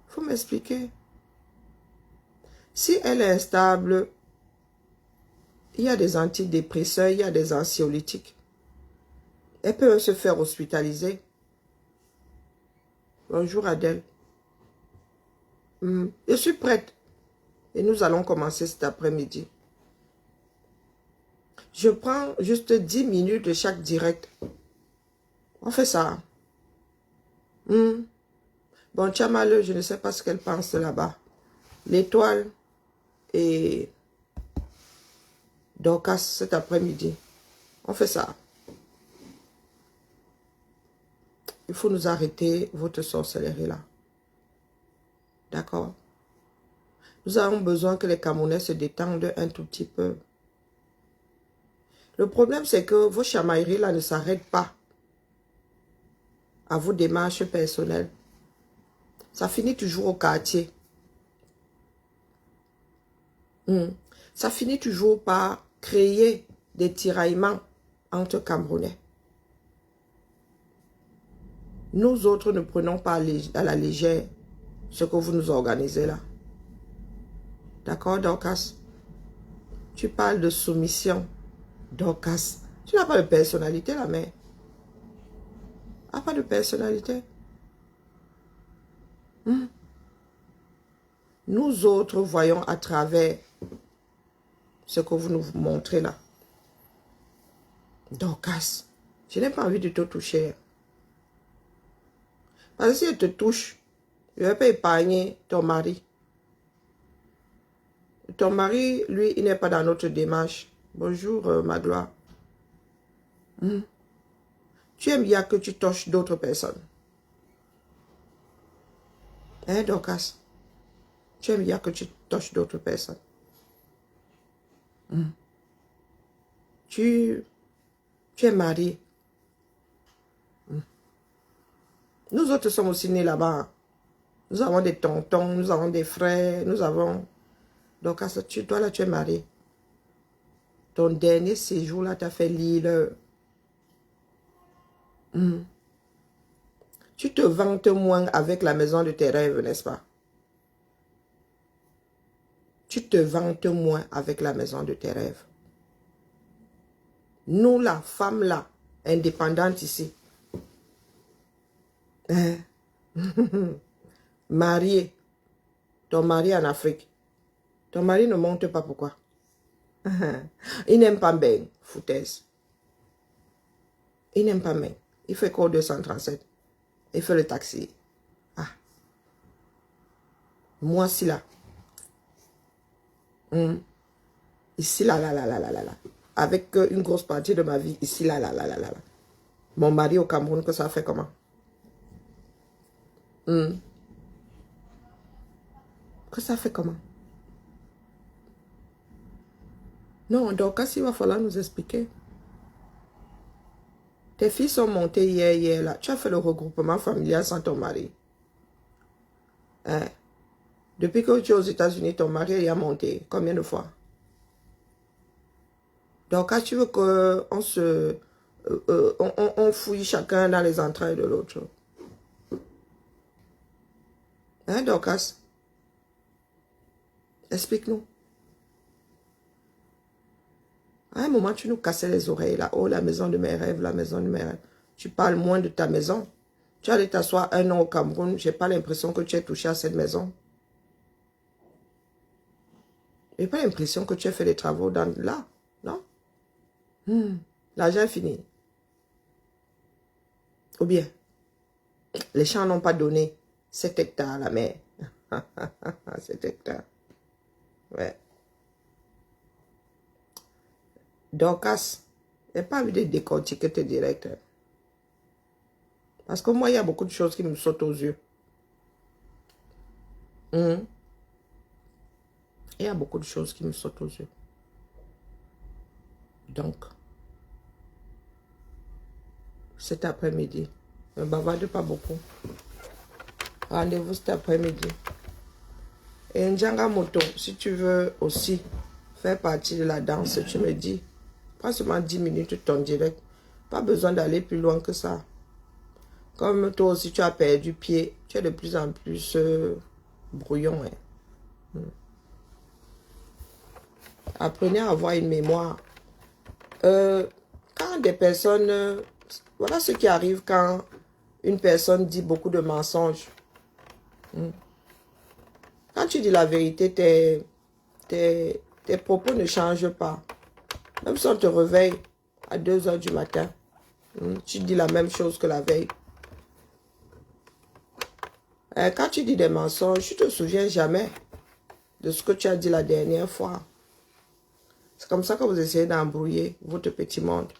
Speaker 1: Il faut m'expliquer. Si elle est instable, il y a des antidépresseurs, il y a des anxiolytiques. Elle peut se faire hospitaliser. Bonjour Adèle. Je suis prête. Et nous allons commencer cet après-midi. Je prends juste 10 minutes de chaque direct. On fait ça. Bon, Tchamaleu, je ne sais pas ce qu'elle pense là-bas. L'étoile et Dorcas cet après-midi. On fait ça. Il faut nous arrêter votre sorcellerie là. D'accord? Nous avons besoin que les Camerounais se détendent un tout petit peu. Le problème, c'est que vos chamailleries là ne s'arrêtent pas à vos démarches personnelles. Ça finit toujours au quartier. Ça finit toujours par créer des tiraillements entre Camerounais. Nous autres ne prenons pas à la légère ce que vous nous organisez là. D'accord, Dorcas? Tu parles de soumission. Dorcas, tu n'as pas de personnalité la mère. Ah, pas de personnalité. Nous autres voyons à travers ce que vous nous montrez là. Dorcas, je n'ai pas envie de te toucher. Parce que si elle te touche, je ne vais pas épargner ton mari. Ton mari, lui, il n'est pas dans notre démarche. Bonjour, ma gloire. Tu aimes bien que tu touches d'autres personnes. Hein, Dorcas? Tu aimes bien que tu touches d'autres personnes. Tu es marié. Nous autres sommes aussi nés là-bas. Nous avons des tontons, nous avons des frères, nous avons... Donc, toi là, tu es marié. Ton dernier séjour là, tu as fait l'île. Tu te vantes moins avec la maison de tes rêves, n'est-ce pas? Tu te vantes moins avec la maison de tes rêves. Nous, la femme là, indépendante ici, mariée, ton mari en Afrique, ton mari ne monte pas, pourquoi? Il n'aime pas bien, foutaise. Il n'aime pas bien. Il fait quoi 237? Il fait le taxi. Ah. Moi, si là. Ici, là. Avec une grosse partie de ma vie, ici, là. Mon mari au Cameroun, que ça fait comment? Que ça fait comment? Non, donc, il va falloir nous expliquer. Tes filles sont montées hier, là. Tu as fait le regroupement familial sans ton mari. Hein? Depuis que tu es aux États-Unis, ton mari est monté. Combien de fois? Donc, quand tu veux qu'on on fouille chacun dans les entrailles de l'autre. Hein, Dorcas? Explique-nous. À un moment, tu nous cassais les oreilles là. Oh, la maison de mes rêves, la maison de mes rêves. Tu parles moins de ta maison. Tu allais t'asseoir 1 an au Cameroun. Je n'ai pas l'impression que tu aies touché à cette maison. Je n'ai pas l'impression que tu aies fait des travaux là. Non? L'argent est fini. Ou bien, les champs n'ont pas donné 7 hectares à la mer. 7 hectares. Ouais. Dorcas, je n'ai pas envie de décortiquer tes directs. Parce que moi, il y a beaucoup de choses qui me sautent aux yeux. Il y a beaucoup de choses qui me sautent aux yeux. Donc, cet après-midi, ne bavarde pas beaucoup. Rendez-vous cet après-midi. Et Njanga Moto, si tu veux aussi faire partie de la danse, tu me dis, prends seulement 10 minutes ton direct. Pas besoin d'aller plus loin que ça. Comme toi aussi, tu as perdu pied, tu es de plus en plus brouillon. Hein. Apprenez à avoir une mémoire. Quand des personnes... voilà ce qui arrive quand une personne dit beaucoup de mensonges. Quand tu dis la vérité, tes propos ne changent pas. Même si on te réveille à 2 heures du matin, tu dis la même chose que la veille. Quand tu dis des mensonges, tu ne te souviens jamais de ce que tu as dit la dernière fois. C'est comme ça que vous essayez d'embrouiller votre petit monde.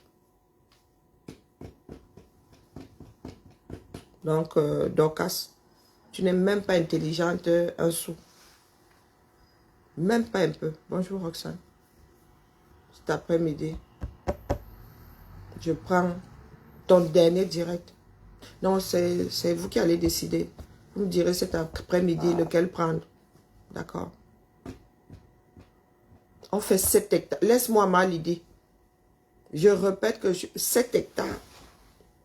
Speaker 1: Donc, Dorcas, tu n'es même pas intelligente un sou. Même pas un peu. Bonjour Roxane. Cet après-midi, je prends ton dernier direct. Non, c'est vous qui allez décider. Vous me direz cet après-midi lequel prendre. D'accord. On fait 7 hectares. Laisse-moi mal l'idée. Je répète que 7 hectares.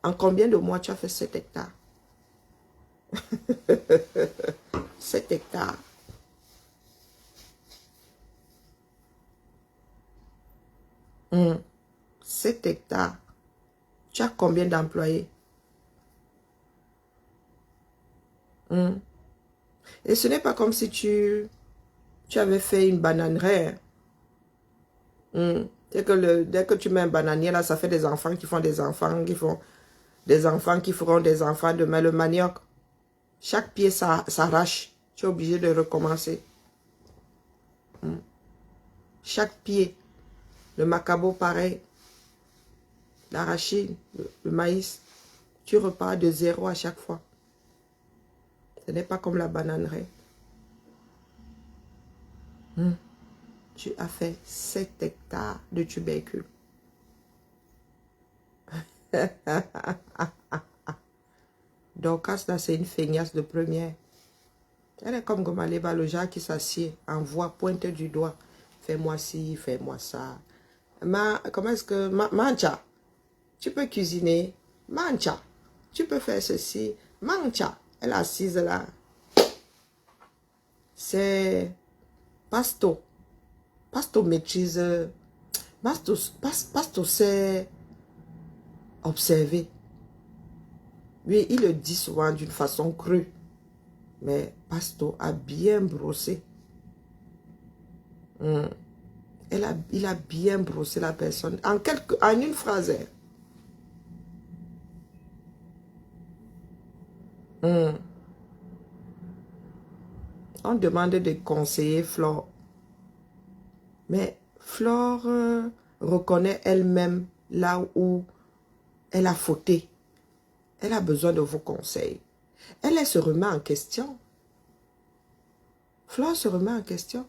Speaker 1: En combien de mois tu as fait 7 hectares? 7 hectares. Mmh. 7 hectares. Tu as combien d'employés? Et ce n'est pas comme si tu avais fait une bananerie. Dès que tu mets un bananier là, ça fait des enfants qui font des enfants, qui font des enfants qui feront des enfants. Demain, le manioc, chaque pied s'arrache. Tu es obligé de recommencer. Chaque pied. Le macabo, pareil. L'arachide, le maïs. Tu repars de 0 à chaque fois. Ce n'est pas comme la bananerie. Tu as fait 7 hectares de tubercules. Dorcas, là, c'est une feignasse de première. Elle est comme Gomaleba, le genre qui s'assied, envoie, pointe du doigt. Fais-moi ci, fais-moi ça. Comment est-ce que... Mancha, tu peux cuisiner. Mancha, tu peux faire ceci. Mancha, elle est assise là. C'est... Pasto. Pasto maîtrise... Pasto sait observer. Oui, il le dit souvent d'une façon crue. Mais Pasto a bien brossé. Il a bien brossé la personne. En une phrase. On demande de conseiller Flore. Mais Flore reconnaît elle-même là où elle a fauté. Elle a besoin de vos conseils. Elle se remet en question. Flore se remet en question.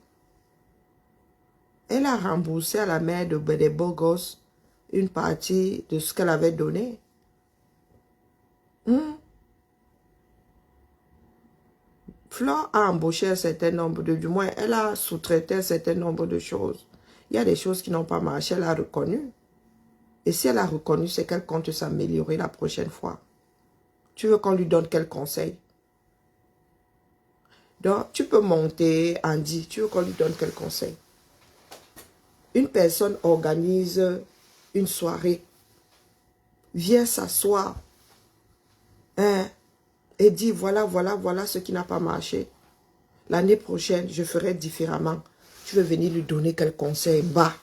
Speaker 1: Elle a remboursé à la mère des beaux gosses une partie de ce qu'elle avait donné. Flore a embauché un certain nombre du moins, elle a sous-traité un certain nombre de choses. Il y a des choses qui n'ont pas marché, elle a reconnu. Et si elle a reconnu, c'est qu'elle compte s'améliorer la prochaine fois. Tu veux qu'on lui donne quel conseil? Donc, tu peux monter, Andy, tu veux qu'on lui donne quel conseil? Une personne organise une soirée, vient s'asseoir, et dit voilà ce qui n'a pas marché. L'année prochaine, je ferai différemment. Tu veux venir lui donner quel conseil? Bah.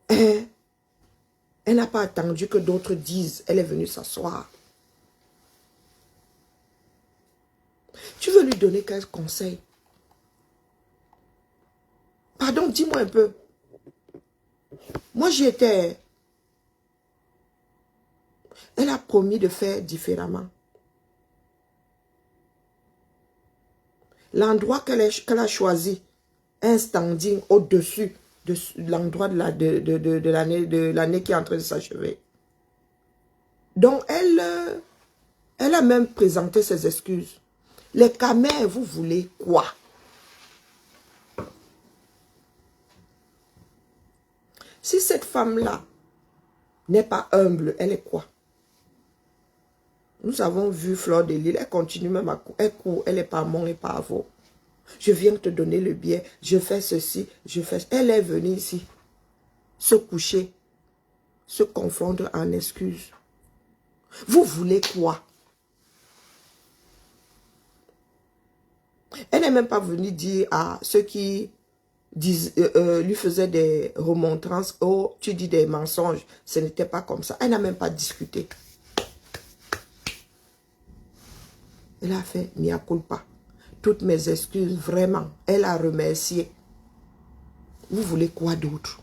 Speaker 1: Elle n'a pas attendu que d'autres disent. Elle est venue s'asseoir. Tu veux lui donner quel conseil? Pardon, dis-moi un peu. Moi, j'y étais. Elle a promis de faire différemment. L'endroit qu'elle a choisi, un standing au-dessus de l'endroit de l'année qui est en train de s'achever. Donc, elle a même présenté ses excuses. Les camères, vous voulez quoi? Si cette femme-là n'est pas humble, elle est quoi? Nous avons vu Flore de Lille, elle continue même à courir. Elle court, elle n'est pas mon et pas vous. Je viens te donner le bien, je fais ceci, je fais... Elle est venue ici, se coucher, se confondre en excuses. Vous voulez quoi? Elle n'est même pas venue dire à ceux qui lui faisait des remontrances. Oh, tu dis des mensonges. Ce n'était pas comme ça. Elle n'a même pas discuté. Elle a fait mea culpa. Toutes mes excuses, vraiment. Elle a remercié. Vous voulez quoi d'autre?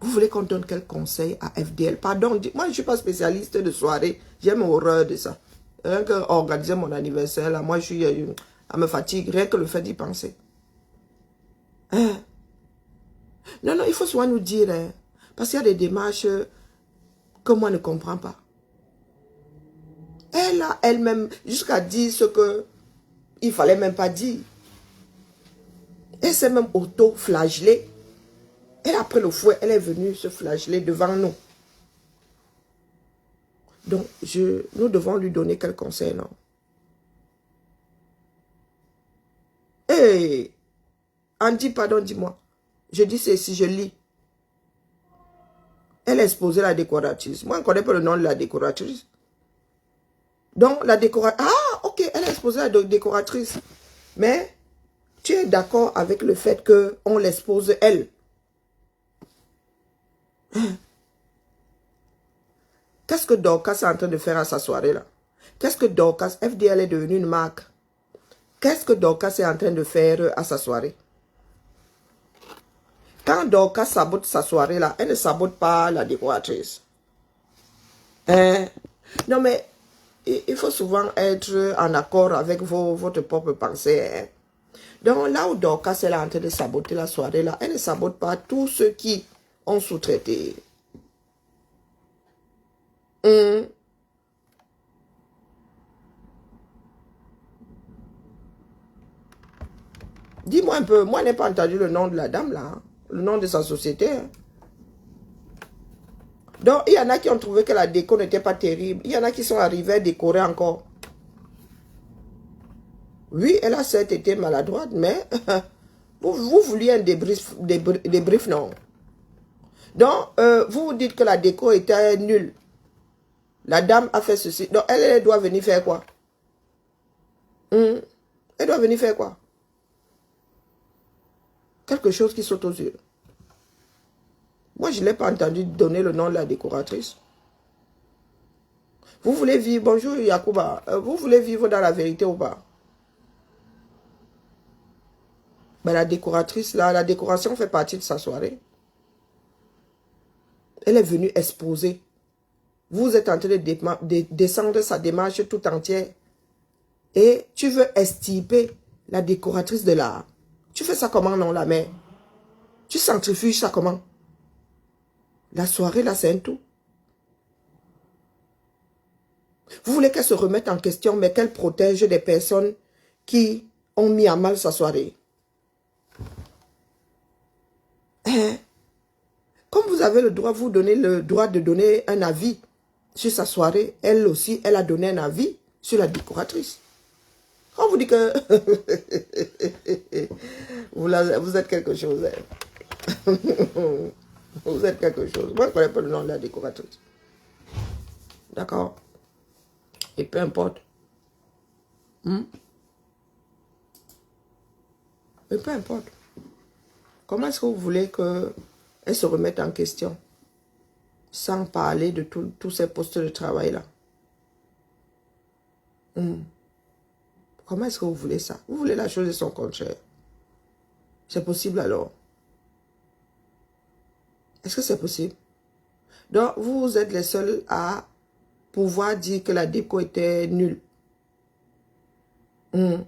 Speaker 1: Vous voulez qu'on donne quel conseil à FDL? Pardon, moi je ne suis pas spécialiste de soirée. J'ai horreur de ça. Rien que organiser mon anniversaire, là, moi je suis... elle me fatigue, rien que le fait d'y penser. Hein? Non, non, il faut souvent nous dire, hein, parce qu'il y a des démarches que moi ne comprends pas. Elle a elle-même jusqu'à dire ce que il ne fallait même pas dire. Elle s'est même auto-flagellée. Elle a pris le fouet, elle est venue se flageller devant nous. Donc, nous devons lui donner quel conseil, non? Hey, Andy, pardon, dis-moi. Je dis ceci, je lis. Elle a exposé la décoratrice. Moi, je ne connais pas le nom de la décoratrice. Donc, la décoratrice... Ah, ok, elle a exposé la décoratrice. Mais, tu es d'accord avec le fait qu'on l'expose elle? Qu'est-ce que Dorcas est en train de faire à sa soirée là? Qu'est-ce que Dorcas, FDL est devenue une marque. Qu'est-ce que Dorcas est en train de faire à sa soirée? Quand Dorcas sabote sa soirée là, elle ne sabote pas la décoratrice. Hein? Non mais, il faut souvent être en accord avec votre propre pensée. Hein? Donc là où Dorcas est en train de saboter la soirée là, elle ne sabote pas tous ceux qui ont sous-traité. Dis-moi un peu, moi je n'ai pas entendu le nom de la dame là, hein, le nom de sa société. Hein. Donc il y en a qui ont trouvé que la déco n'était pas terrible, il y en a qui sont arrivés à décorer encore. Oui, elle a certes été maladroite, mais vous vouliez un débrief, non? Donc, vous vous dites que la déco était nulle. La dame a fait ceci. Donc, elle doit venir faire quoi? Elle doit venir faire quoi? Quelque chose qui saute aux yeux. Moi, je ne l'ai pas entendu donner le nom de la décoratrice. Vous voulez vivre, bonjour Yacouba, vous voulez vivre dans la vérité ou pas? Ben, la décoratrice, là, la décoration fait partie de sa soirée. Elle est venue exposer. Vous êtes en train de descendre sa démarche tout entière. Et tu veux extirper la décoratrice de l'art. Tu fais ça comment, non, la mère? Tu centrifuges ça comment? La soirée, là, c'est un tout. Vous voulez qu'elle se remette en question, mais qu'elle protège des personnes qui ont mis à mal sa soirée. Hein? Comme vous avez le droit, vous donnez le droit de donner un avis sur sa soirée, elle aussi, elle a donné un avis sur la décoratrice. On vous dit que vous êtes quelque chose. Hein? Vous êtes quelque chose. Moi, je ne connais pas le nom de la décoratrice. D'accord? Et peu importe. Et peu importe. Comment est-ce que vous voulez qu'elle se remette en question sans parler de tous ces postes de travail-là? Comment est-ce que vous voulez ça? Vous voulez la chose de son contraire. C'est possible alors? Est-ce que c'est possible? Donc, vous êtes les seuls à pouvoir dire que la déco était nulle. Ben,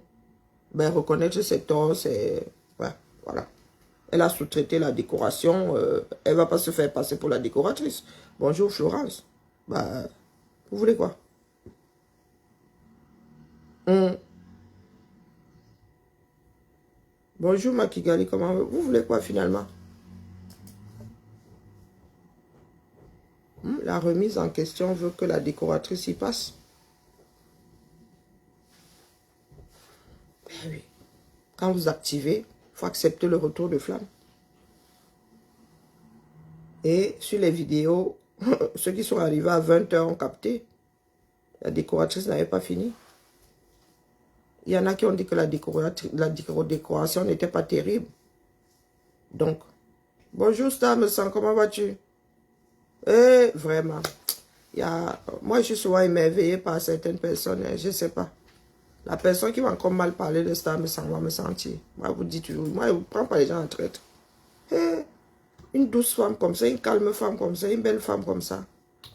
Speaker 1: reconnaître ses torts, c'est... Ouais, voilà. Elle a sous-traité la décoration. Elle ne va pas se faire passer pour la décoratrice. Bonjour Florence. Bah, vous voulez quoi? Bonjour Makigali, comment vous voulez quoi finalement? La remise en question veut que la décoratrice y passe. Ben oui. Quand vous activez, il faut accepter le retour de flamme. Et sur les vidéos, ceux qui sont arrivés à 20 h ont capté. La décoratrice n'avait pas fini. Il y en a qui ont dit que la décoration n'était pas terrible. Donc, bonjour Star, me sens, comment vas-tu? Eh, vraiment. Moi, je suis souvent émerveillée par certaines personnes, hein, je ne sais pas. La personne qui va encore mal parler de Star me sent, va me sentir. Moi, vous dites toujours, moi, je ne prends pas les gens en traître. Eh, une douce femme comme ça, une calme femme comme ça, une belle femme comme ça.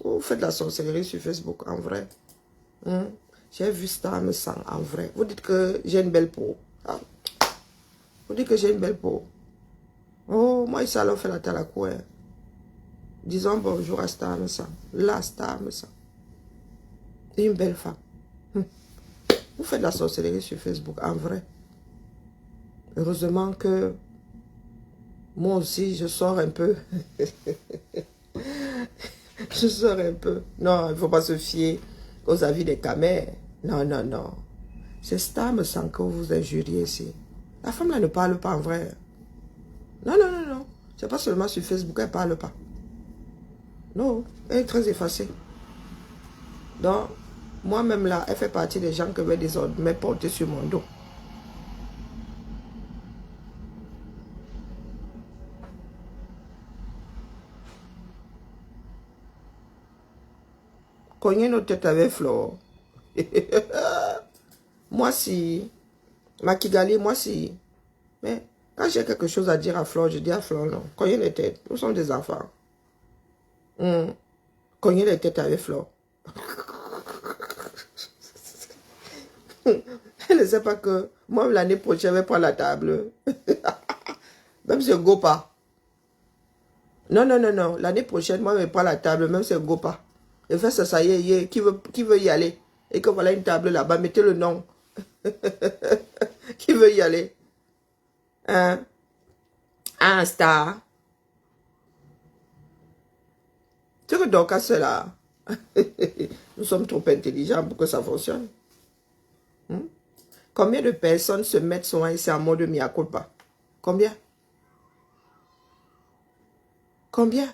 Speaker 1: Vous faites de la sorcellerie sur Facebook, en vrai. J'ai vu Star me sent, en vrai. Vous dites que j'ai une belle peau. Ah. Vous dites que j'ai une belle peau. Oh, moi, ici, alors, fait la tête à la cour. Hein. Disons bonjour à Star me sent. La Star me sent. Une belle femme. Vous faites de la sorcellerie sur Facebook, en vrai. Heureusement que moi aussi, je sors un peu. Je sors un peu. Non, il ne faut pas se fier aux avis des camères. Non, non, non. C'est Star me sent que vous injuriez ici. La femme là ne parle pas en vrai. Non, non, non, non. C'est pas seulement sur Facebook, elle ne parle pas. Non, elle est très effacée. Donc, moi-même là, elle fait partie des gens que me porter sur mon dos. Cogner nos têtes avec Flore. Moi si. Makigali, moi si. Mais quand j'ai quelque chose à dire à Flore, je dis à Flore non. Cogner les têtes. Nous sommes des enfants. Cogner les têtes avec Flore. Elle ne sait pas que moi l'année prochaine, je vais prendre la table. Même si je ne go pas. Non, non, non, non. L'année prochaine, moi je prends la table, même si je ne go pas. Je fais ça y est, qui veut y aller? Et que voilà une table là-bas, mettez le nom. Qui veut y aller? Hein? Un Star. Tu que donc à cela. Nous sommes trop intelligents pour que ça fonctionne. Combien de personnes se mettent souvent ici en mode mea culpa? Combien? Combien?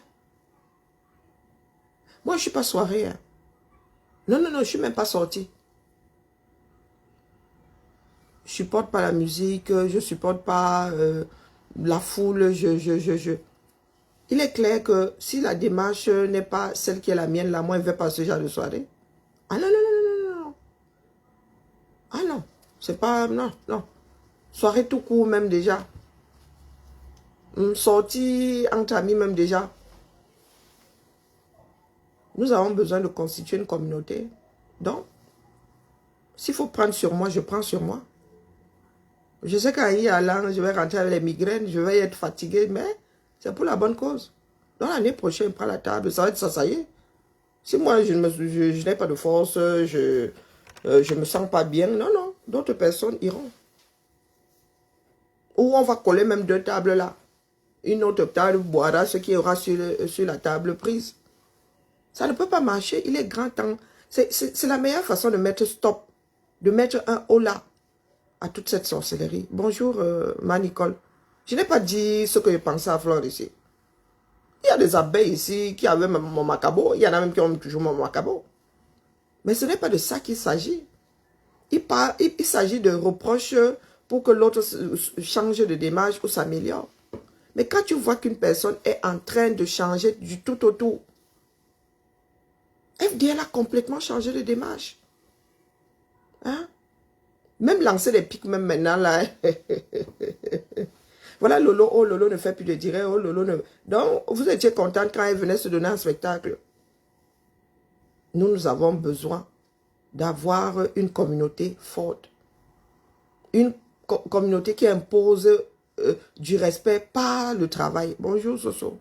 Speaker 1: Moi, je ne suis pas soirée. Hein. Non, non, non, je ne suis même pas sortie. Je ne supporte pas la musique, je ne supporte pas la foule. Il est clair que si la démarche n'est pas celle qui est la mienne, là, moi, je ne vais pas à ce genre de soirée. Ah non, non, non, non, non, non. Ah non, c'est pas... Non, non. Soirée tout court même déjà. Sortie entre amis même déjà. Nous avons besoin de constituer une communauté. Donc, s'il faut prendre sur moi, je prends sur moi. Je sais qu'en y allant, je vais rentrer avec les migraines, je vais être fatigué, mais c'est pour la bonne cause. Donc l'année prochaine, je prends la table, ça va être ça y est. Si moi, je n'ai pas de force, je me sens pas bien, non, non, d'autres personnes iront. Ou on va coller même deux tables là. Une autre table boira ce qui aura sur la table prise. Ça ne peut pas marcher, il est grand temps. C'est la meilleure façon de mettre stop, de mettre un haut là à toute cette sorcellerie. Bonjour, ma Nicole. Je n'ai pas dit ce que je pensais à Flore ici. Il y a des abeilles ici qui avaient même mon macabo. Il y en a même qui ont toujours mon macabo. Mais ce n'est pas de ça qu'il s'agit. Il s'agit de reproches pour que l'autre change de démarche ou s'améliore. Mais quand tu vois qu'une personne est en train de changer du tout au tout, FDL a complètement changé de démarche. Hein? Même lancer les pics, même maintenant, là. Voilà, Lolo, oh, Lolo ne fait plus de direct, oh, Lolo ne... Donc, vous étiez contente quand elle venait se donner un spectacle. Nous avons besoin d'avoir une communauté forte. Une communauté qui impose du respect par le travail. Bonjour, Soso.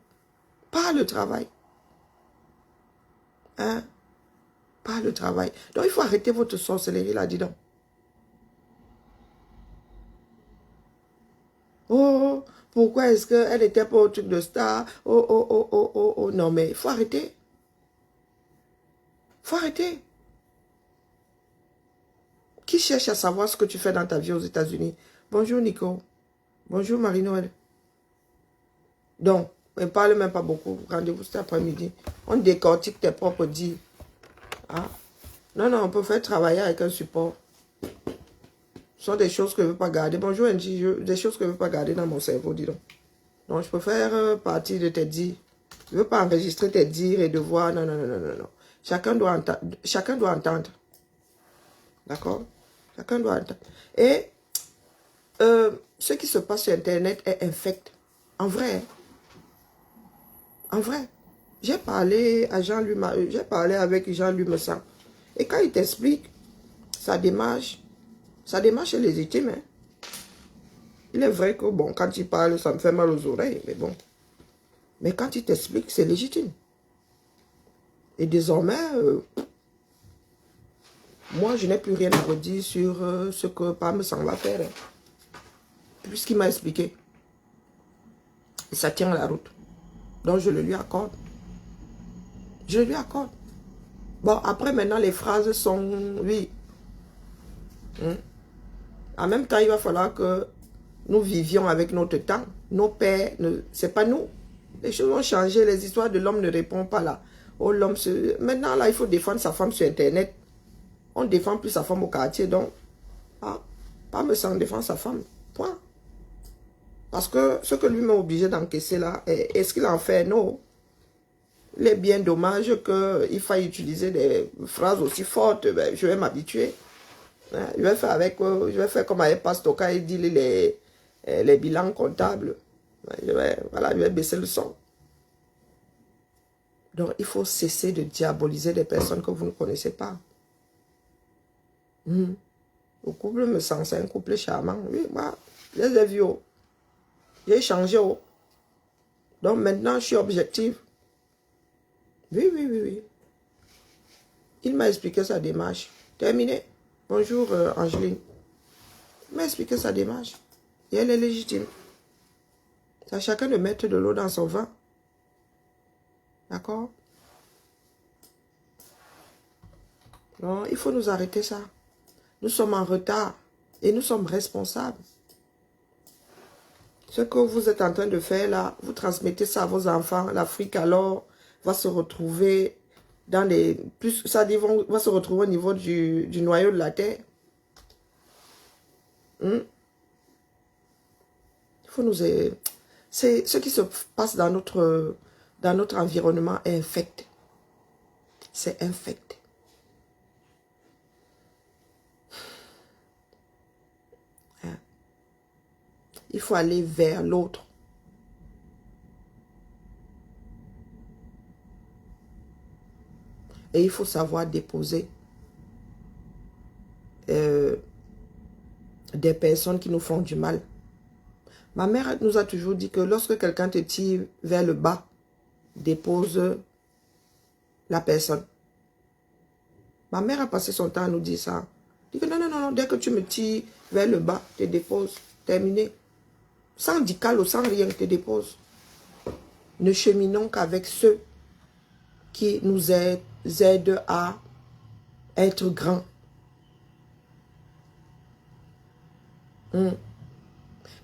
Speaker 1: Par le travail. Hein? Par le travail. Donc, il faut arrêter votre sorcellerie là, dis donc. Oh, pourquoi est-ce qu'elle n'était pas au truc de star? Oh, oh, oh, oh, oh, oh. Non, mais il faut arrêter. Il faut arrêter. Qui cherche à savoir ce que tu fais dans ta vie aux États-Unis? Bonjour, Nico. Bonjour, Marie-Noël. Donc, ne parle même pas beaucoup. Rendez-vous cet après-midi. On décortique tes propres dits. Ah. Non, non, on peut faire travailler avec un support. Ce sont des choses que je ne veux pas garder. Bonjour Angie, des choses que je ne veux pas garder dans mon cerveau, dis donc. Donc, je préfère partir de tes dires. Je ne veux pas enregistrer tes dires et devoir... Non, non, non, non, non, non. Chacun doit entendre. D'accord? Chacun doit entendre. Et ce qui se passe sur Internet est infect. En vrai. En vrai. J'ai parlé à Jean-Louis, j'ai parlé avec Jean-Louis Messan. Et quand il t'explique sa démarche est légitime. Hein? Il est vrai que, bon, quand il parle, ça me fait mal aux oreilles, mais bon. Mais quand il t'explique, c'est légitime. Et désormais, moi, je n'ai plus rien à redire sur ce que Pam s'en va faire. Hein. Puisqu'il m'a expliqué. Et ça tient la route. Donc, je le lui accorde. Je le lui accorde. Bon, après, maintenant, les phrases sont... Oui. En même temps, il va falloir que nous vivions avec notre temps. Nos pères, c'est pas nous. Les choses ont changé. Les histoires de l'homme ne répondent pas là. Oh, l'homme se... Maintenant, là, il faut défendre sa femme sur Internet. On ne défend plus sa femme au quartier. Donc, pas me sans défendre sa femme. Point. Parce que ce que lui m'a obligé d'encaisser là, est-ce qu'il en fait? Non. Il est bien dommage qu'il faille utiliser des phrases aussi fortes. Ben, je vais m'habituer. Je vais faire comme avec Pastoka, il dit les bilans comptables. Je vais baisser le son. Donc, il faut cesser de diaboliser des personnes que vous ne connaissez pas. Le couple me sent, c'est un couple charmant. Oui, moi, je les ai vus. J'ai changé. Donc, maintenant, je suis objective. Oui. Il m'a expliqué sa démarche. Terminé. Bonjour, Angeline. Il m'a expliqué sa démarche. Et elle est légitime. C'est à chacun de mettre de l'eau dans son vin. D'accord? Non, il faut nous arrêter ça. Nous sommes en retard. Et nous sommes responsables. Ce que vous êtes en train de faire là, vous transmettez ça à vos enfants. L'Afrique alors va se retrouver dans les... va se retrouver au niveau du noyau de la terre. Il faut nous... C'est ce qui se passe dans notre environnement est infect. C'est infect. Il faut aller vers l'autre. Et il faut savoir déposer des personnes qui nous font du mal. Ma mère nous a toujours dit que lorsque quelqu'un te tire vers le bas, dépose la personne. Ma mère a passé son temps à nous dire ça. Elle dit que non, dès que tu me tires vers le bas, te dépose. Terminé. Sans dical ou sans rien, te dépose. Ne cheminons qu'avec ceux qui nous aident à être grands.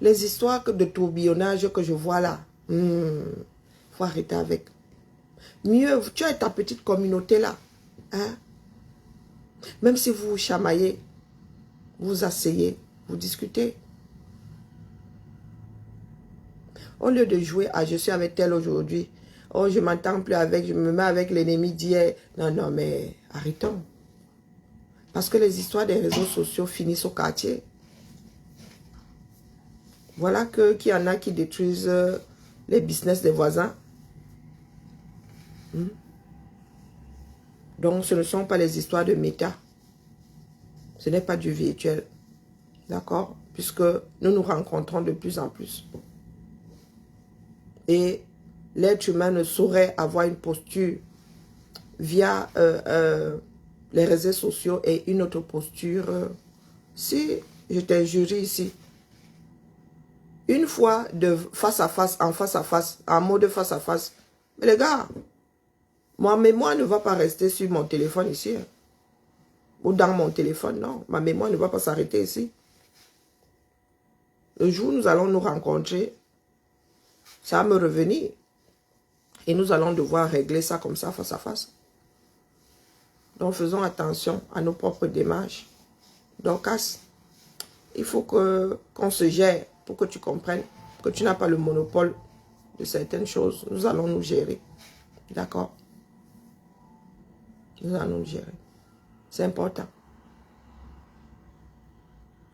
Speaker 1: Les histoires de tourbillonnage que je vois là, faut arrêter avec. Mieux, tu as ta petite communauté là. Hein? Même si vous vous chamaillez, vous asseyez, vous discutez. Au lieu de jouer à je suis avec tel aujourd'hui, oh je m'entends plus avec, je me mets avec l'ennemi d'hier. Non, mais arrêtons. Parce que les histoires des réseaux sociaux finissent au quartier. Voilà qu'il y en a qui détruisent les business des voisins. Donc, ce ne sont pas les histoires de méta. Ce n'est pas du virtuel. D'accord? Puisque nous nous rencontrons de plus en plus. Et l'être humain ne saurait avoir une posture via les réseaux sociaux et une autre posture. Si je t'injurie ici, une fois de face à face, en mode face à face, mais les gars, ma mémoire ne va pas rester sur mon téléphone ici. Hein. Ou dans mon téléphone, non. Ma mémoire ne va pas s'arrêter ici. Le jour où nous allons nous rencontrer, ça va me revenir. Et nous allons devoir régler ça comme ça, face à face. Donc faisons attention à nos propres démarches. Dorcas, Il faut qu'on se gère pour que tu comprennes que tu n'as pas le monopole de certaines choses. Nous allons nous gérer. D'accord? Nous allons nous gérer. C'est important.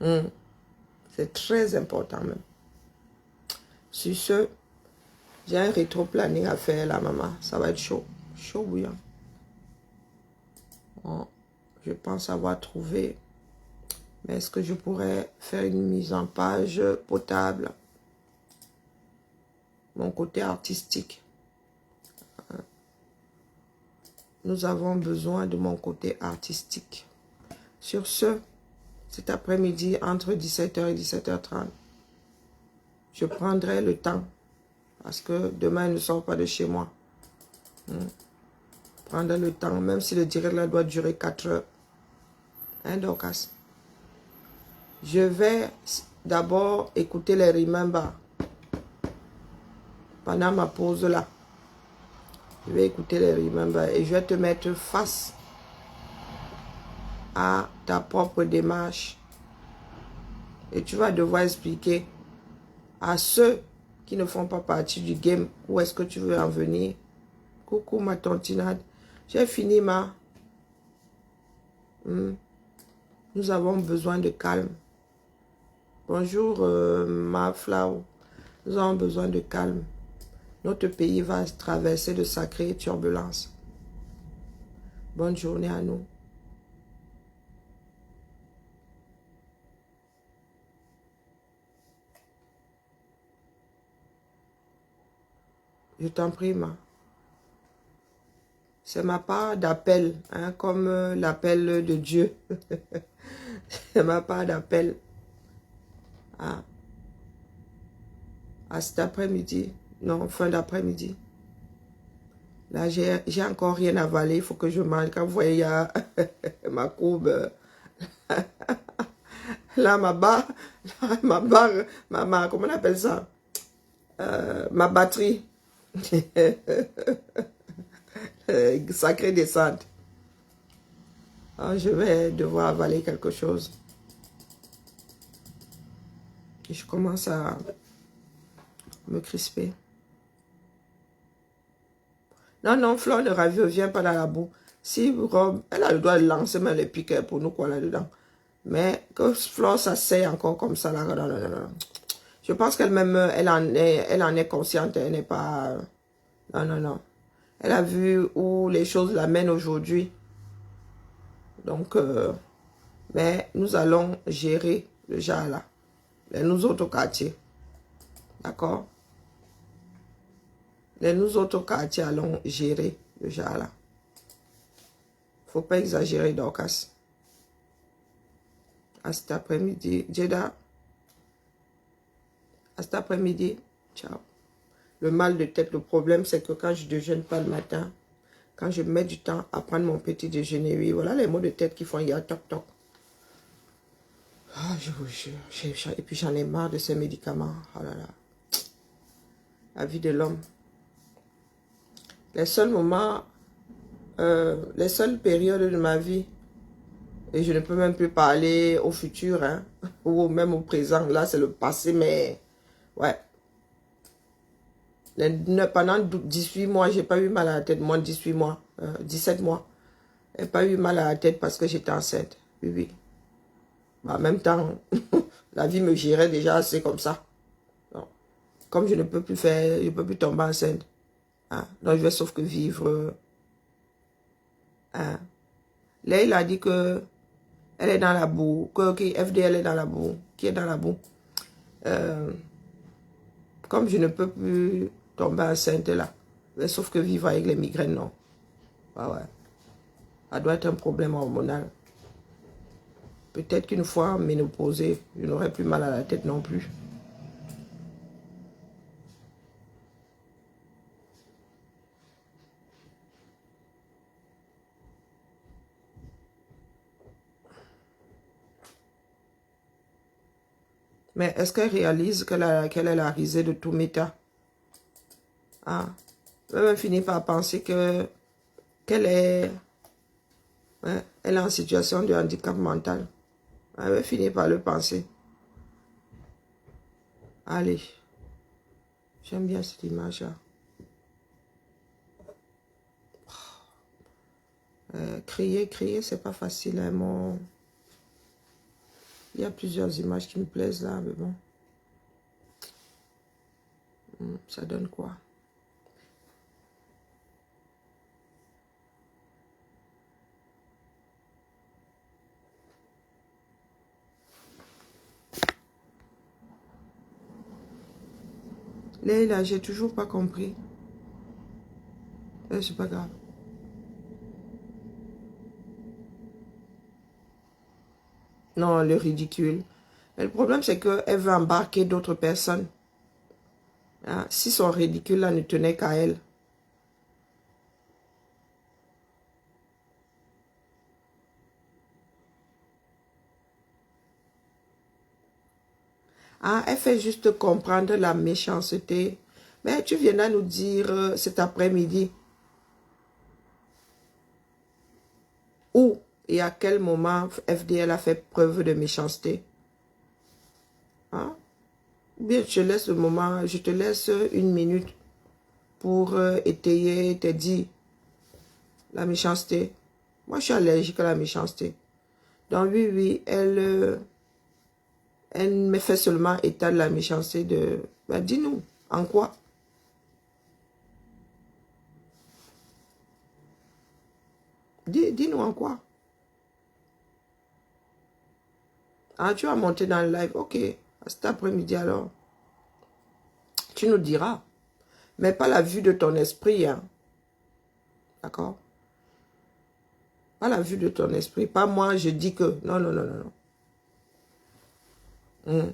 Speaker 1: C'est très important même. Sur ce, j'ai un rétro-planning à faire là, maman. Ça va être chaud. Chaud bouillant. Bon, je pense avoir trouvé. Mais est-ce que je pourrais faire une mise en page potable? Mon côté artistique. Nous avons besoin de mon côté artistique. Sur ce, cet après-midi, entre 17h et 17h30, je prendrai le temps. Parce que demain, il ne sort pas de chez moi. Prendrai le temps, même si le direct là doit durer 4 heures. Hein, Dorcas? Je vais d'abord écouter les Remember. Pendant ma pause là. Je vais écouter les Remember et je vais te mettre face à ta propre démarche. Et tu vas devoir expliquer à ceux qui ne font pas partie du game où est-ce que tu veux en venir. Coucou ma tantinade. J'ai fini ma... Nous avons besoin de calme. Bonjour ma Flower. Nous avons besoin de calme. Notre pays va traverser de sacrées turbulences. Bonne journée à nous. Je t'en prie, ma. C'est ma part d'appel, hein, comme l'appel de Dieu. C'est ma part d'appel. À cet après-midi. Non, fin d'après-midi. Là, j'ai encore rien avalé. Il faut que je mange. Quand vous voyez, il y a ma courbe. Là, ma barre, comment on appelle ça? Ma batterie. Sacrée descente. Alors, je vais devoir avaler quelque chose. Et je commence à me crisper. Non, non, Flore de Ravio, viens pas dans la boue. Si Rob, elle a le droit de lancer même les piquets pour nous, quoi, là-dedans. Mais que Flore s'asseye encore comme ça, là, non, non, non. Je pense qu'elle-même, elle en est consciente, elle n'est pas... Non, non, non. Elle a vu où les choses l'amènent aujourd'hui. Donc, mais nous allons gérer le genre là. Nous autres quartiers. D'accord? Nous autres quartiers allons gérer le genre là. Faut pas exagérer, Dorcas. À cet après-midi, Jeda. À cet après-midi, ciao. Le mal de tête, le problème, c'est que quand je ne déjeune pas le matin, quand je mets du temps à prendre mon petit déjeuner, oui, voilà les maux de tête qui font, il y a toc toc. Ah, je vous jure. Et puis j'en ai marre de ces médicaments. Oh là là. La vie de l'homme. Les seuls moments, les seules périodes de ma vie, et je ne peux même plus parler au futur, hein, ou même au présent. Là, c'est le passé, mais ouais. Pendant 18 mois, j'ai pas eu mal à la tête. Moins de 18 mois, 17 mois. J'ai pas eu mal à la tête parce que j'étais enceinte. Oui, oui. En même temps, la vie me gérait déjà assez comme ça. Donc, comme je ne peux plus faire, je ne peux plus tomber enceinte. Hein, donc, je vais sauf que vivre. Hein. Là, il a dit que elle est dans la boue. Que FDL est dans la boue. Qui est dans la boue. Comme je ne peux plus tomber enceinte là. Mais sauf que vivre avec les migraines, non. Ouais, ouais. Ça doit être un problème hormonal. Peut-être qu'une fois ménopausée, je n'aurai plus mal à la tête non plus. Mais est-ce qu'elle réalise qu'elle est la risée de tout méta? Ah. Elle finit par penser qu'elle est... Ouais, elle est en situation de handicap mental. Elle va finir par le penser. Allez. J'aime bien cette image-là. Créer, c'est pas facile. Hein, Il y a plusieurs images qui me plaisent là, mais bon. Ça donne quoi? Leila, j'ai toujours pas compris. C'est pas grave. Non, le ridicule. Mais le problème, c'est qu'elle veut embarquer d'autres personnes. Hein? Si son ridicule là ne tenait qu'à elle. Ah, elle fait juste comprendre la méchanceté. Mais tu viendras nous dire cet après-midi où et à quel moment FDL a fait preuve de méchanceté. Hein? Ou bien je te laisse le moment, je te laisse une minute pour étayer tes dires. La méchanceté. Moi, je suis allergique à la méchanceté. Donc oui, elle me fait seulement état de la méchanceté de... Ben, dis-nous, en quoi? Dis-nous en quoi? Ah, tu vas monter dans le live. Ok, cet après-midi alors. Tu nous diras. Mais pas la vue de ton esprit. Hein. D'accord? Pas la vue de ton esprit. Pas moi, je dis que... Non, non, non, non, non.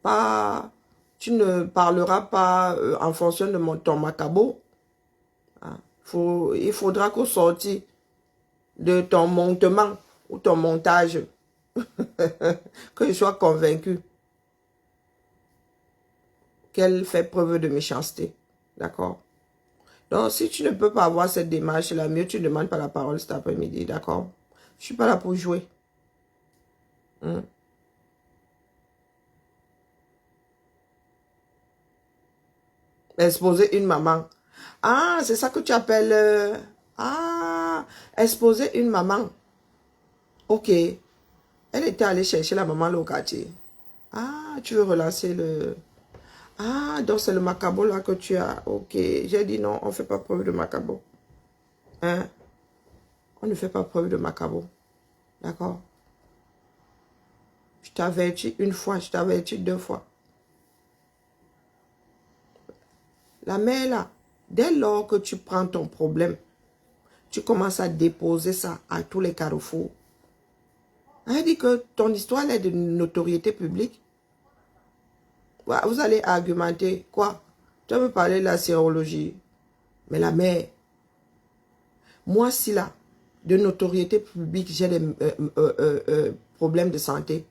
Speaker 1: Pas... Tu ne parleras pas en fonction de ton macabo. Hein. Il faudra qu'au sorti de ton montement ou ton montage, que je sois convaincu qu'elle fait preuve de méchanceté. D'accord? Donc, si tu ne peux pas avoir cette démarche-là, mieux tu ne demandes pas la parole cet après-midi. D'accord? Je ne suis pas là pour jouer. Exposer une maman. Ah, c'est ça que tu appelles... exposer une maman. Ok. Elle était allée chercher la maman là au quartier. Ah, tu veux relancer le... Ah, donc c'est le macabo là que tu as. Ok, j'ai dit non, on ne fait pas preuve de macabo. Hein? On ne fait pas preuve de macabo. D'accord? Je t'avertis une fois, je t'avertis deux fois. La mère là, dès lors que tu prends ton problème, tu commences à déposer ça à tous les carrefours. Elle dit que ton histoire est de notoriété publique. Ouais, vous allez argumenter. Quoi? Tu veux me parler de la sérologie. Mais la mère, moi si là, de notoriété publique, j'ai des problèmes de santé.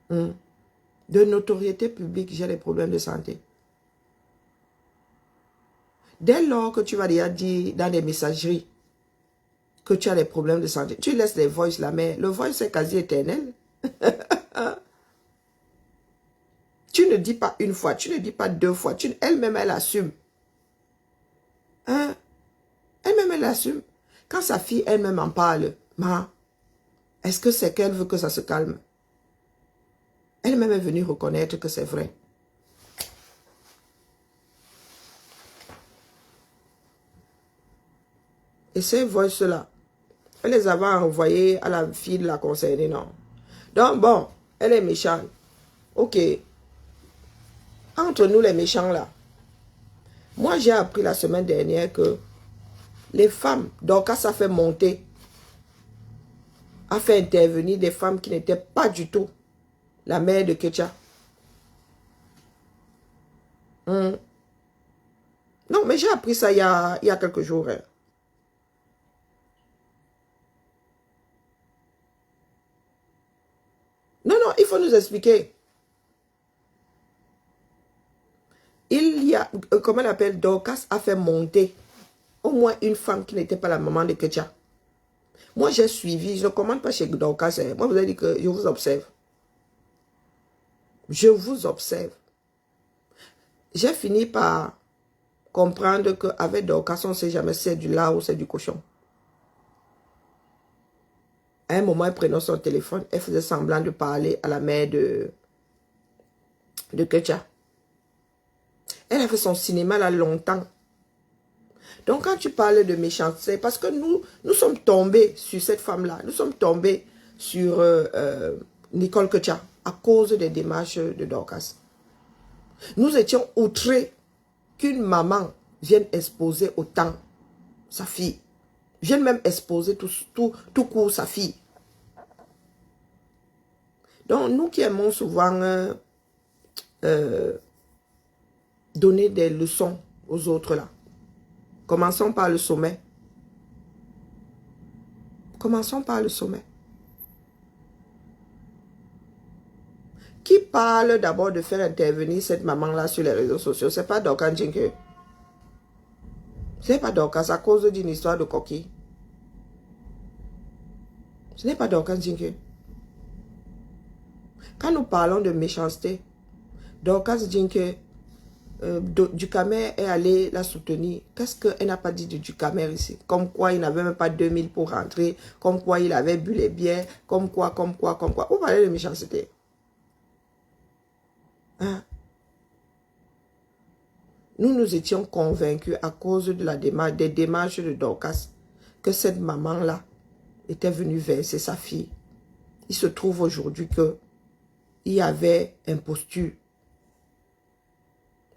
Speaker 1: De notoriété publique, j'ai des problèmes de santé. Dès lors que tu vas déjà dire dans des messageries que tu as des problèmes de santé, tu laisses les voices là, mais le voice c'est quasi éternel. Tu ne dis pas une fois, tu ne dis pas deux fois, elle-même elle assume. Hein? Elle-même elle assume. Quand sa fille elle-même en parle, ma, est-ce que c'est qu'elle veut que ça se calme? Elle-même est venue reconnaître que c'est vrai. Et ces voices-là, elle les avait envoyées à la fille de la concernée, non. Donc bon, elle est méchante. Ok. Entre nous les méchants là, moi j'ai appris la semaine dernière que les femmes, donc quand ça fait monter, a fait intervenir des femmes qui n'étaient pas du tout la mère de Ketcha. Non, mais j'ai appris ça il y a quelques jours. Hein. Non, non, il faut nous expliquer. Il y a, comment on appelle, Dorcas a fait monter au moins une femme qui n'était pas la maman de Ketcha. Moi, j'ai suivi, je ne commande pas chez Dorcas. Hein. Moi, vous avez dit que je vous observe. Je vous observe. J'ai fini par comprendre qu'avec Dorcas, on ne sait jamais si c'est du lard ou c'est du cochon. À un moment, elle prenait son téléphone, elle faisait semblant de parler à la mère de Ketcha. Elle a fait son cinéma là longtemps. Donc quand tu parles de méchanceté, parce que nous sommes tombés sur cette femme-là, nous sommes tombés sur Nicole Ketcha à cause des démarches de Dorcas. Nous étions outrés qu'une maman vienne exposer autant sa fille. Vienne même exposer tout court sa fille. Donc nous qui aimons souvent donner des leçons aux autres là. Commençons par le sommet. Commençons par le sommet. Qui parle d'abord de faire intervenir cette maman-là sur les réseaux sociaux? C'est pas Dorcas Jinke. Ce n'est pas Dorcas à cause d'une histoire de coquille. Ce n'est pas Dorcas Jinke. Quand nous parlons de méchanceté, Dorcas Jinke, Ducamer est allé la soutenir. Qu'est-ce qu'elle n'a pas dit de Ducamer ici? Comme quoi il n'avait même pas 2000 pour rentrer, comme quoi il avait bu les bières, comme quoi. Vous parlez de méchanceté. Hein? Nous étions convaincus à cause de des démarches de Dorcas que cette maman-là était venue verser sa fille. Il se trouve aujourd'hui qu'il y avait imposture.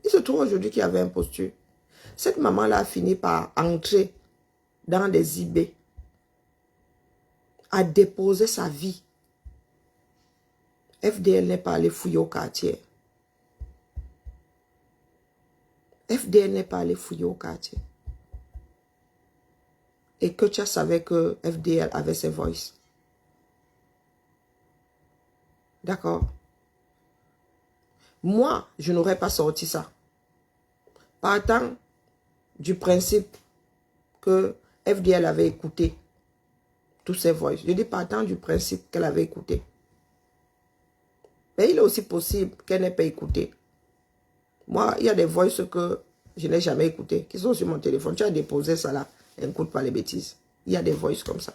Speaker 1: Il se trouve aujourd'hui qu'il y avait imposture. Cette maman-là a fini par entrer dans des eBay, a déposé sa vie. FDL n'est pas allé fouiller au quartier. FDL n'est pas allé fouiller au quartier. Et Ketcha savait que FDL avait ses voices. D'accord? Moi, je n'aurais pas sorti ça. Partant du principe que FDL avait écouté tous ses voix. Je dis partant du principe qu'elle avait écouté. Mais il est aussi possible qu'elle n'ait pas écouté. Moi, il y a des voix que je n'ai jamais écoutées, qui sont sur mon téléphone. Tu as déposé ça là, et n'écoute pas les bêtises. Il y a des voix comme ça.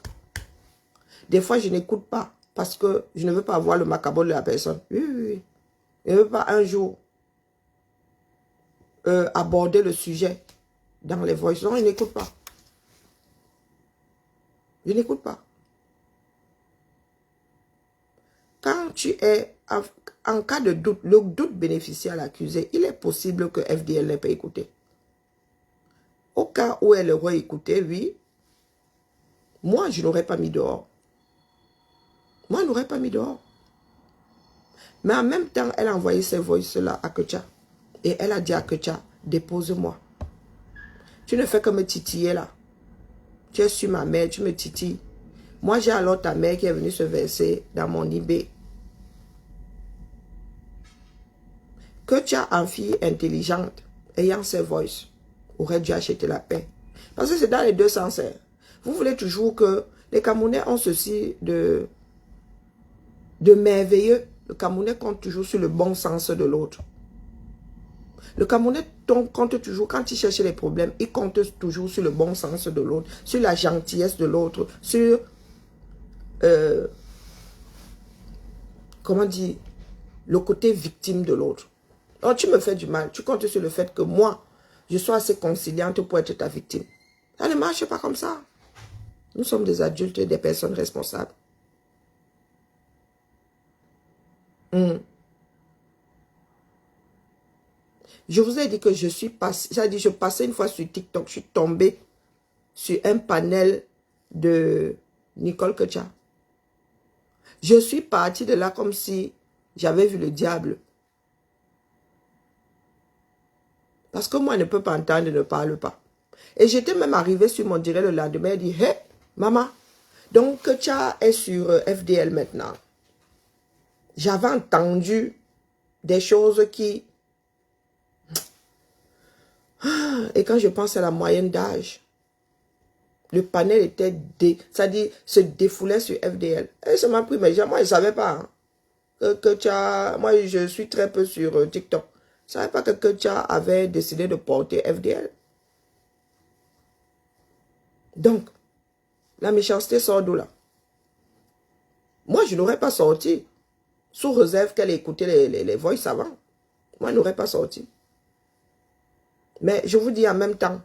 Speaker 1: Des fois, je n'écoute pas parce que je ne veux pas avoir le macabre de la personne. Oui. Je ne veux pas un jour aborder le sujet dans les voices. Non, je n'écoute pas. Je n'écoute pas. Quand tu es en cas de doute, le doute bénéficie à l'accusé, il est possible que FDL n'ait pas écouté. Au cas où elle aurait écouté, oui, moi, je n'aurais pas mis dehors. Moi, je n'aurais pas mis dehors. Mais en même temps, elle a envoyé ces voices-là à Ketcha. Et elle a dit à Ketcha, dépose-moi. Tu ne fais que me titiller là. Tu es sur ma mère, tu me titilles. Moi, j'ai alors ta mère qui est venue se verser dans mon eBay. Ketcha, en fille intelligente, ayant ses voices, aurait dû acheter la paix. Parce que c'est dans les deux sens. Hein. Vous voulez toujours que les Camerounais ont ceci de merveilleux. Le Camerounais compte toujours sur le bon sens de l'autre. Le Camerounais compte toujours, quand il cherche les problèmes, il compte toujours sur le bon sens de l'autre, sur la gentillesse de l'autre, sur, comment dire, le côté victime de l'autre. Donc tu me fais du mal, tu comptes sur le fait que moi, je sois assez conciliante pour être ta victime. Ça ne marche pas comme ça. Nous sommes des adultes et des personnes responsables. Je vous ai dit que je suis passé, je passais une fois sur TikTok, je suis tombée sur un panel de Nicole Ketcha. Je suis partie de là comme si j'avais vu le diable. Parce que moi, je ne peux pas entendre, je ne parle pas. Et j'étais même arrivée sur mon direct le lendemain et dit, hé, maman, donc Ketcha est sur FDL maintenant. J'avais entendu des choses qui... Et quand je pense à la moyenne d'âge, le panel était, c'est-à-dire se défoulait sur FDL. Et ça m'a pris, mais moi je ne savais pas. Hein. Moi, je suis très peu sur TikTok. Je ne savais pas que Ketia avait décidé de porter FDL. Donc, la méchanceté sort d'où là? Moi, je n'aurais pas sorti. Sous réserve qu'elle ait écouté les voices avant. Moi, je n'aurais pas sorti. Mais je vous dis en même temps,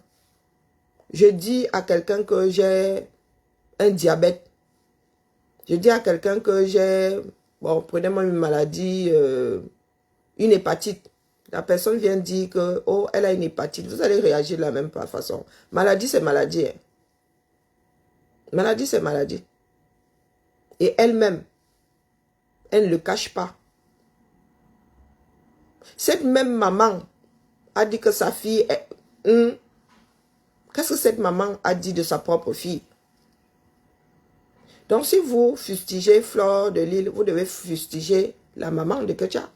Speaker 1: je dis à quelqu'un que j'ai un diabète. Je dis à quelqu'un que j'ai, bon, prenez-moi une maladie, une hépatite. La personne vient dire que, oh, elle a une hépatite. Vous allez réagir de la même façon. Maladie, c'est maladie. Hein. Maladie, c'est maladie. Et elle-même, elle ne le cache pas. Cette même maman a dit que sa fille est... Qu'est-ce que cette maman a dit de sa propre fille? Donc, si vous fustigez Fleur de Lille, vous devez fustiger la maman de Ketia.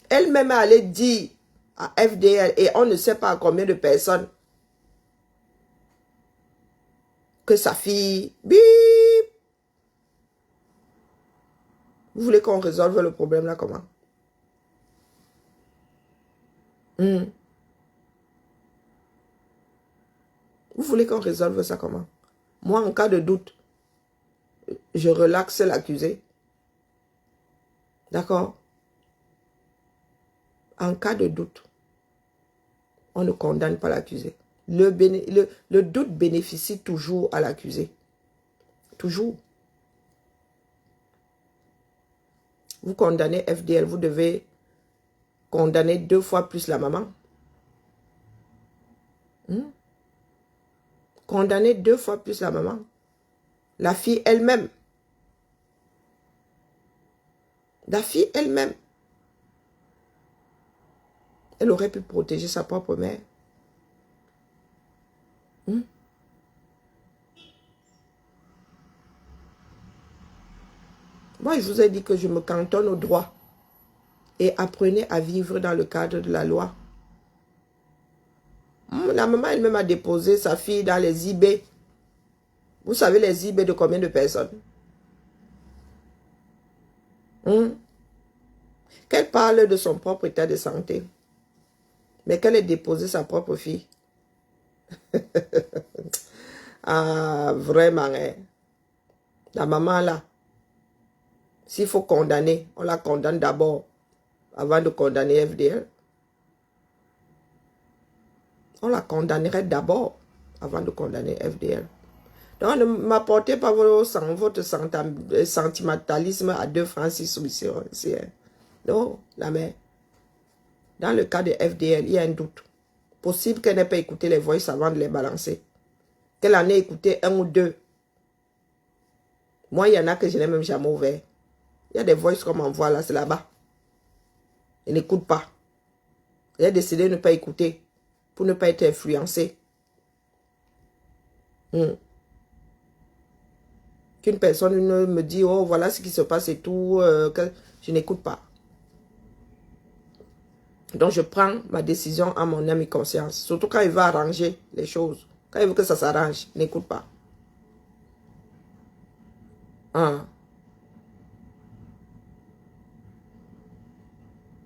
Speaker 1: Elle-même est allée dire à FDL, et on ne sait pas à combien de personnes, que sa fille... Bip! Vous voulez qu'on résolve le problème là comment? Vous voulez qu'on résolve ça comment? Moi, en cas de doute, je relaxe l'accusé. D'accord? En cas de doute, on ne condamne pas l'accusé. Le doute bénéficie toujours à l'accusé. Toujours. Vous condamnez FDL, vous devez condamner 2 fois plus la maman. Condamner 2 fois plus la maman. La fille elle-même. La fille elle-même. Elle aurait pu protéger sa propre mère. Moi, je vous ai dit que je me cantonne au droit. Et apprenez à vivre dans le cadre de la loi. La maman elle-même a déposé sa fille dans les IB. Vous savez les IB de combien de personnes? Qu'elle parle de son propre état de santé. Mais qu'elle ait déposé sa propre fille. Ah, vraiment. Hein. La maman là. S'il faut condamner, on la condamne d'abord. Avant de condamner FDL. On la condamnerait d'abord avant de condamner FDL. Donc, ne m'apportez pas votre sentimentalisme à 2 francs 6 sous ici. Non, la mère. Dans le cas de FDL, il y a un doute. Possible qu'elle n'ait pas écouté les voix avant de les balancer. Qu'elle en ait écouté 1 ou 2. Moi, il y en a que je n'ai même jamais ouvert. Il y a des voix qu'on m'envoie là, c'est là-bas. Elle n'écoute pas. Elle a décidé de ne pas écouter. Pour ne pas être influencé. Qu'une personne me dit, oh, voilà ce qui se passe et tout, que je n'écoute pas. Donc, je prends ma décision à mon âme et conscience. Surtout quand il va arranger les choses. Quand il veut que ça s'arrange, n'écoute pas.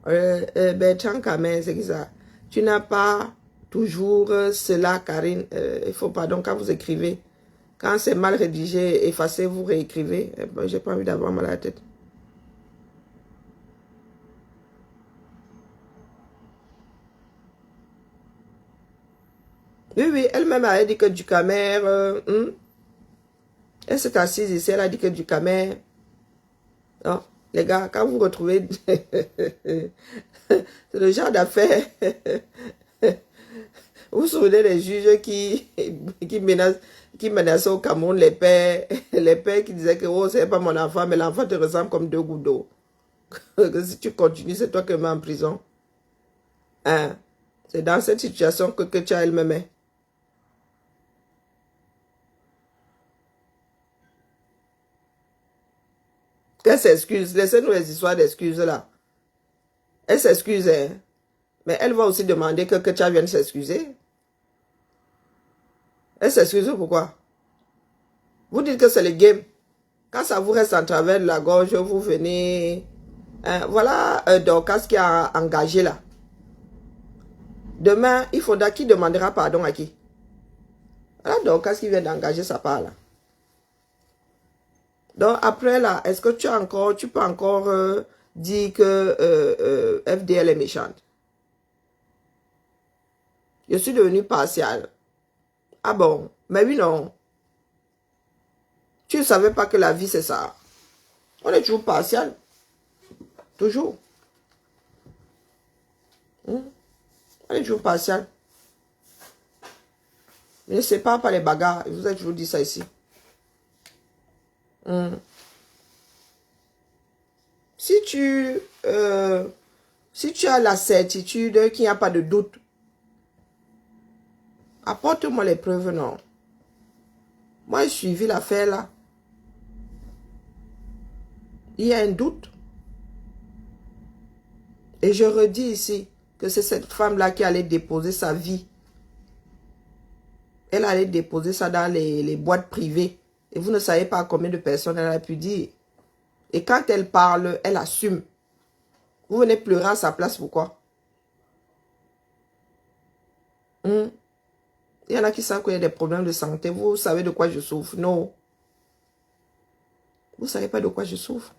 Speaker 1: Bertrand Camin, c'est qui ça? Tu n'as pas toujours cela, Karine. Il faut pardon quand vous écrivez. Quand c'est mal rédigé, effacez, vous réécrivez. J'ai pas envie d'avoir mal à la tête. Oui, elle-même a dit que du Camer. Elle s'est assise ici, elle a dit que du Camer. Non, les gars, quand vous retrouvez. C'est le genre d'affaire. Vous vous souvenez des juges qui menaçaient au Cameroun les pères qui disaient que oh, c'est pas mon enfant, mais l'enfant te ressemble comme 2 gouttes d'eau. Que si tu continues, c'est toi qui me mets en prison. Hein? C'est dans cette situation que tu as elle-même est. Qu'elle s'excuse. Laissez-nous les histoires d'excuses là. Elle s'excuse, hein? Mais elle va aussi demander que tu viennes s'excuser. Elle s'excuse pourquoi? Vous dites que c'est le game. Quand ça vous reste en travers de la gorge, vous venez... Hein, voilà Dorcas qui a engagé là. Demain, il faudra qui demandera pardon à qui? Voilà Dorcas qui vient d'engager sa part là. Donc après là, est-ce que tu peux encore dire que FDL est méchante? Je suis devenue partiale. Ah bon? Mais oui, non. Tu ne savais pas que la vie, c'est ça. On est toujours partial. Toujours. On est toujours partial. Ne sépare pas les bagarres. Je vous ai toujours dit ça ici. Si tu as la certitude qu'il n'y a pas de doute, apporte-moi les preuves, non. Moi, j'ai suivi l'affaire là. Il y a un doute. Et je redis ici que c'est cette femme-là qui allait déposer sa vie. Elle allait déposer ça dans les boîtes privées. Et vous ne savez pas combien de personnes elle a pu dire. Et quand elle parle, elle assume. Vous venez pleurer à sa place, pourquoi? Il y en a qui savent qu'il y a des problèmes de santé. Vous savez de quoi je souffre? Non. Vous ne savez pas de quoi je souffre.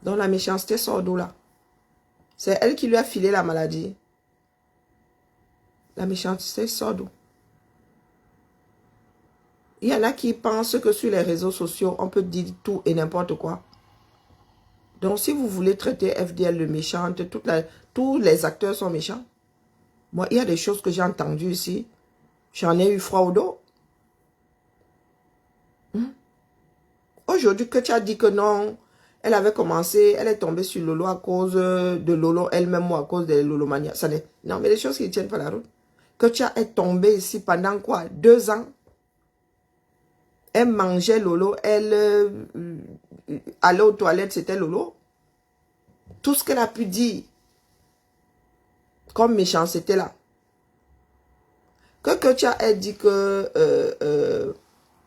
Speaker 1: Donc la méchanceté sort d'où là? C'est elle qui lui a filé la maladie. La méchanceté sort d'où? Il y en a qui pensent que sur les réseaux sociaux, on peut dire tout et n'importe quoi. Donc si vous voulez traiter FDL de méchante, tous les acteurs sont méchants. Moi, il y a des choses que j'ai entendues ici. J'en ai eu froid au dos. Aujourd'hui, que tu as dit que non, elle avait commencé, elle est tombée sur Lolo à cause de Lolo elle-même ou à cause de Lolomania. Non, mais les choses qui ne tiennent pas la route. Que tu es tombé ici pendant quoi? 2 ans? Elle mangeait Lolo, elle allait aux toilettes, c'était Lolo. Tout ce qu'elle a pu dire comme méchanceté là. Que tu as dit que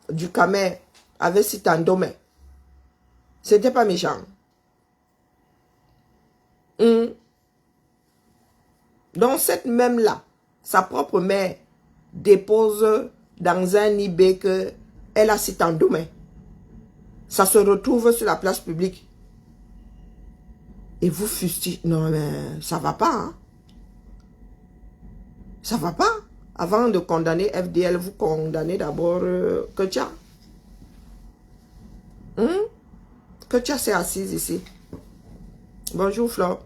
Speaker 1: du Camer avait si tandomé. C'était pas méchant. Donc cette même là, sa propre mère dépose dans un IB que elle a si tandomé. Ça se retrouve sur la place publique. Et vous fustigez. Non mais ça va pas. Hein? Ça va pas. Avant de condamner FDL, vous condamnez d'abord Ketia. Ketia s'est assise ici. Bonjour Flore.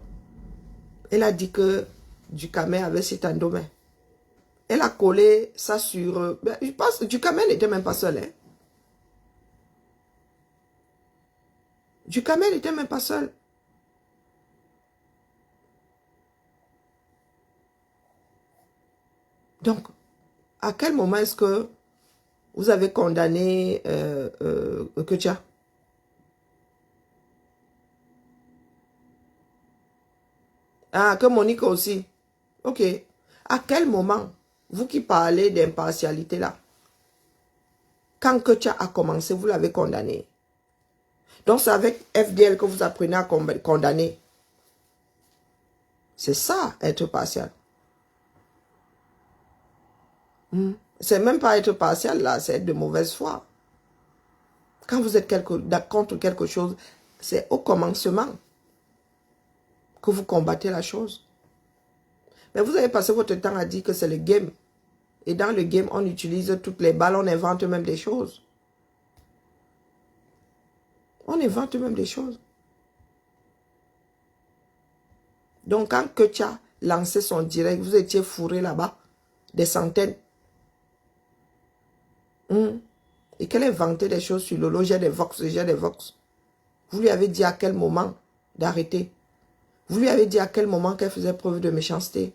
Speaker 1: Elle a dit que Ducamel avait cet endomé. Elle a collé ça sur... je pense que Ducamel n'était même pas seul. Hein? Ducamel n'était même pas seul. Donc, à quel moment est-ce que vous avez condamné Ketia? Ah, que Monique aussi. Ok. À quel moment, vous qui parlez d'impartialité là, quand Ketia a commencé, vous l'avez condamné? Donc c'est avec FDL que vous apprenez à condamner. C'est ça, être partial. C'est même pas être partial là, c'est être de mauvaise foi. Quand vous êtes contre quelque chose, c'est au commencement que vous combattez la chose. Mais vous avez passé votre temps à dire que c'est le game. Et dans le game, on utilise toutes les balles, on invente même des choses. On invente même des choses. Donc quand Ketia lançait son direct, vous étiez fourré là-bas, des centaines. Et qu'elle inventait des choses sur Lolo, j'ai des vox, j'ai des vox. Vous lui avez dit à quel moment d'arrêter. Vous lui avez dit à quel moment qu'elle faisait preuve de méchanceté.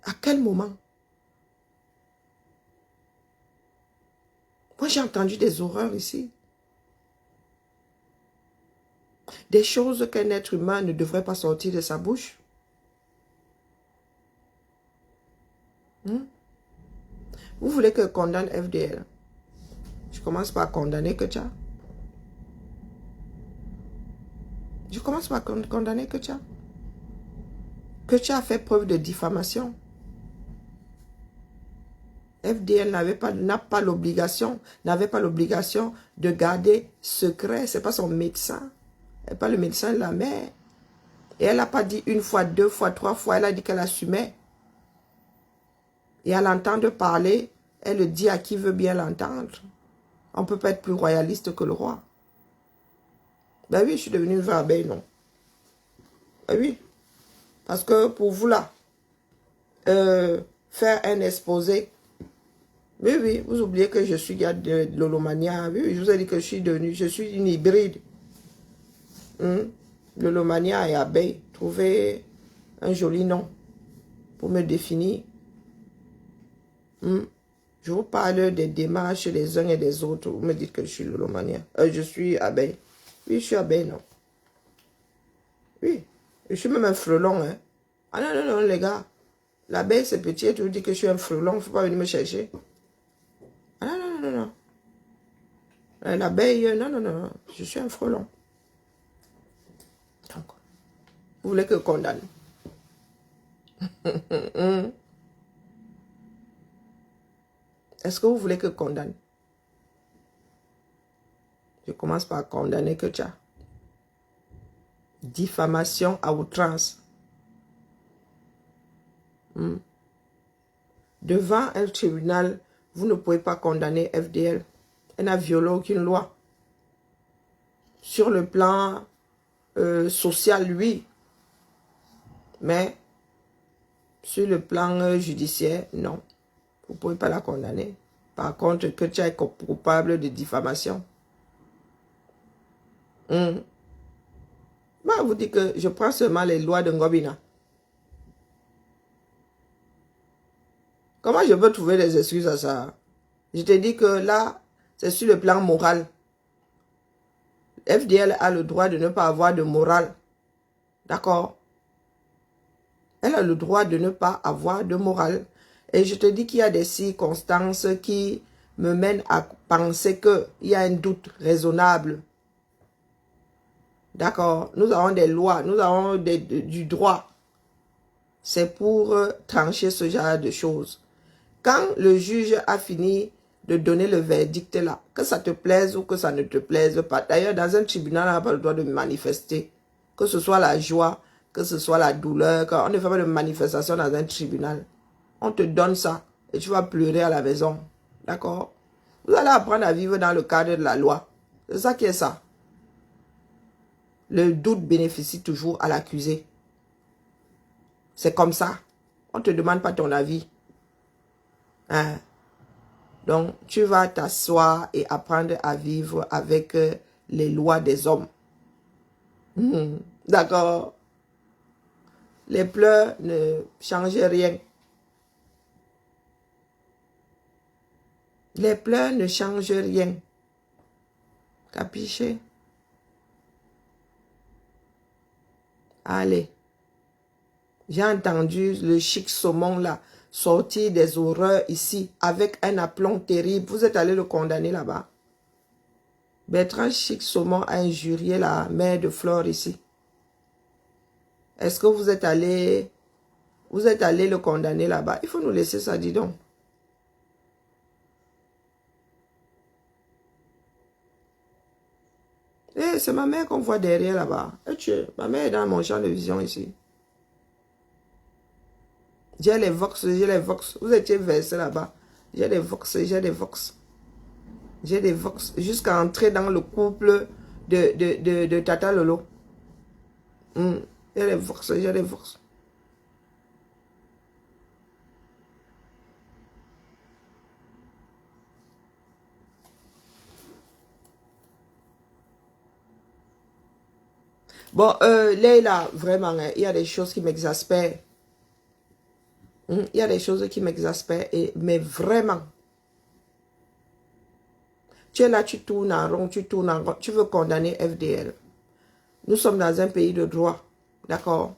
Speaker 1: À quel moment? Moi, j'ai entendu des horreurs ici. Des choses qu'un être humain ne devrait pas sortir de sa bouche. Vous voulez que je condamne FDL? Je commence par condamner Ketia. Je commence par condamner Ketia. Ketia a fait preuve de diffamation. FDL n'avait pas l'obligation de garder secret. Ce n'est pas son médecin. Elle n'est pas le médecin de la mère. Et elle n'a pas dit une fois, deux fois, trois fois. Elle a dit qu'elle assumait. Et à l'entendre parler, elle le dit à qui veut bien l'entendre. On ne peut pas être plus royaliste que le roi. Ben oui, je suis devenue une abeille, non. Ben oui. Parce que pour vous là, faire un exposé. Oui, oui, vous oubliez que je suis gars de l'holomania. Oui, oui, je vous ai dit que je suis une hybride. L'holomania et abeille. Trouvez un joli nom pour me définir. Je vous parle des démarches des uns et des autres. Vous me dites que je suis l'holomania. Je suis abeille. Oui, je suis abeille, non. Oui, je suis même un frelon. Hein. Ah non, non, non, les gars. L'abeille, c'est petit. Tu vous dis que je suis un frelon. Il ne faut pas venir me chercher. Ah non, non, non, non. L'abeille, non, non, non. Je suis un frelon. Donc, vous voulez que je condamne? Est-ce que vous voulez que je condamne? Je commence par condamner Ketia. Diffamation à outrance. Devant un tribunal, vous ne pouvez pas condamner FDL. Elle n'a violé aucune loi. Sur le plan social, oui. Mais sur le plan judiciaire, non. Vous ne pouvez pas la condamner. Par contre, Ketia est coupable de diffamation. Bah, vous dites que je prends seulement les lois de Ngobina. Comment je peux trouver des excuses à ça? Je te dis que là, c'est sur le plan moral. FDL a le droit de ne pas avoir de morale. D'accord? Elle a le droit de ne pas avoir de morale. Et je te dis qu'il y a des circonstances qui me mènent à penser qu'il y a un doute raisonnable. D'accord? Nous avons des lois, nous avons du droit. C'est pour trancher ce genre de choses. Quand le juge a fini de donner le verdict là, que ça te plaise ou que ça ne te plaise pas. D'ailleurs, dans un tribunal, on n'a pas le droit de manifester. Que ce soit la joie, que ce soit la douleur. On ne fait pas de manifestation dans un tribunal. On te donne ça et tu vas pleurer à la maison. D'accord? Vous allez apprendre à vivre dans le cadre de la loi. C'est ça qui est ça. Le doute bénéficie toujours à l'accusé. C'est comme ça. On ne te demande pas ton avis. Hein? Donc, tu vas t'asseoir et apprendre à vivre avec les lois des hommes. D'accord? Les pleurs ne changent rien. Les pleurs ne changent rien. Capiché? Allez. J'ai entendu le chic saumon là sortir des horreurs ici avec un aplomb terrible. Vous êtes allé le condamner là-bas. Bertrand Chic Saumon a injurié la mère de Flore ici. Est-ce que vous êtes allé le condamner là-bas? Il faut nous laisser ça, dis donc. Eh, c'est ma mère qu'on voit derrière là-bas. Ma mère est dans mon champ de vision ici. J'ai les vox, j'ai les vox. Vous étiez versé là-bas. J'ai des vox, j'ai des vox. J'ai des vox. Jusqu'à entrer dans le couple de Tata Lolo. J'ai des vox, j'ai des vox. Bon, Leila, vraiment, il y a des choses qui m'exaspèrent. Il y a des choses qui m'exaspèrent, mais vraiment. Tu es là, tu tournes en rond, tu veux condamner FDL. Nous sommes dans un pays de droit, d'accord?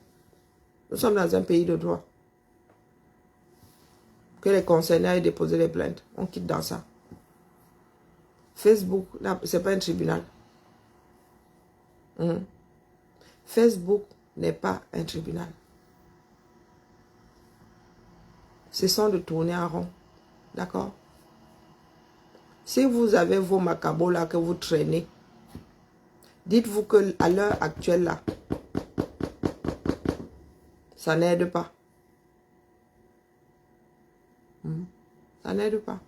Speaker 1: Nous sommes dans un pays de droit. que les concernés aient déposé les plaintes. On quitte dans ça. Facebook, ce n'est pas un tribunal. Facebook n'est pas un tribunal. Cessons de tourner en rond. D'accord? Si vous avez vos macabos là que vous traînez, dites-vous qu'à l'heure actuelle là, ça n'aide pas. Ça n'aide pas.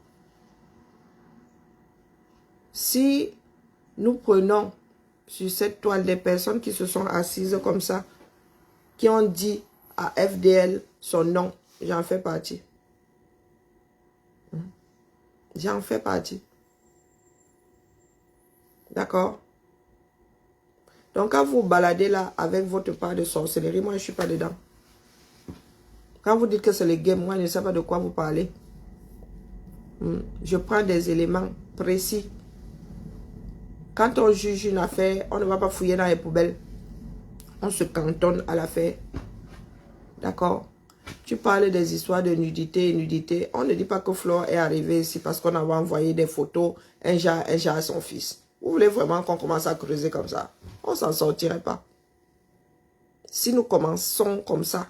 Speaker 1: Si nous prenons sur cette toile des personnes qui se sont assises comme ça, qui ont dit à FDL son nom, j'en fais partie. J'en fais partie. D'accord? Donc quand vous baladez là avec votre part de sorcellerie, moi je ne suis pas dedans. Quand vous dites que c'est le game, moi je ne sais pas de quoi vous parlez. Je prends des éléments précis. Quand on juge une affaire, on ne va pas fouiller dans les poubelles. On se cantonne à l'affaire. D'accord? Tu parles des histoires de nudité. On ne dit pas que Flore est arrivée ici parce qu'on avait envoyé des photos, un jar à son fils. Vous voulez vraiment qu'on commence à creuser comme ça? On ne s'en sortirait pas. Si nous commençons comme ça,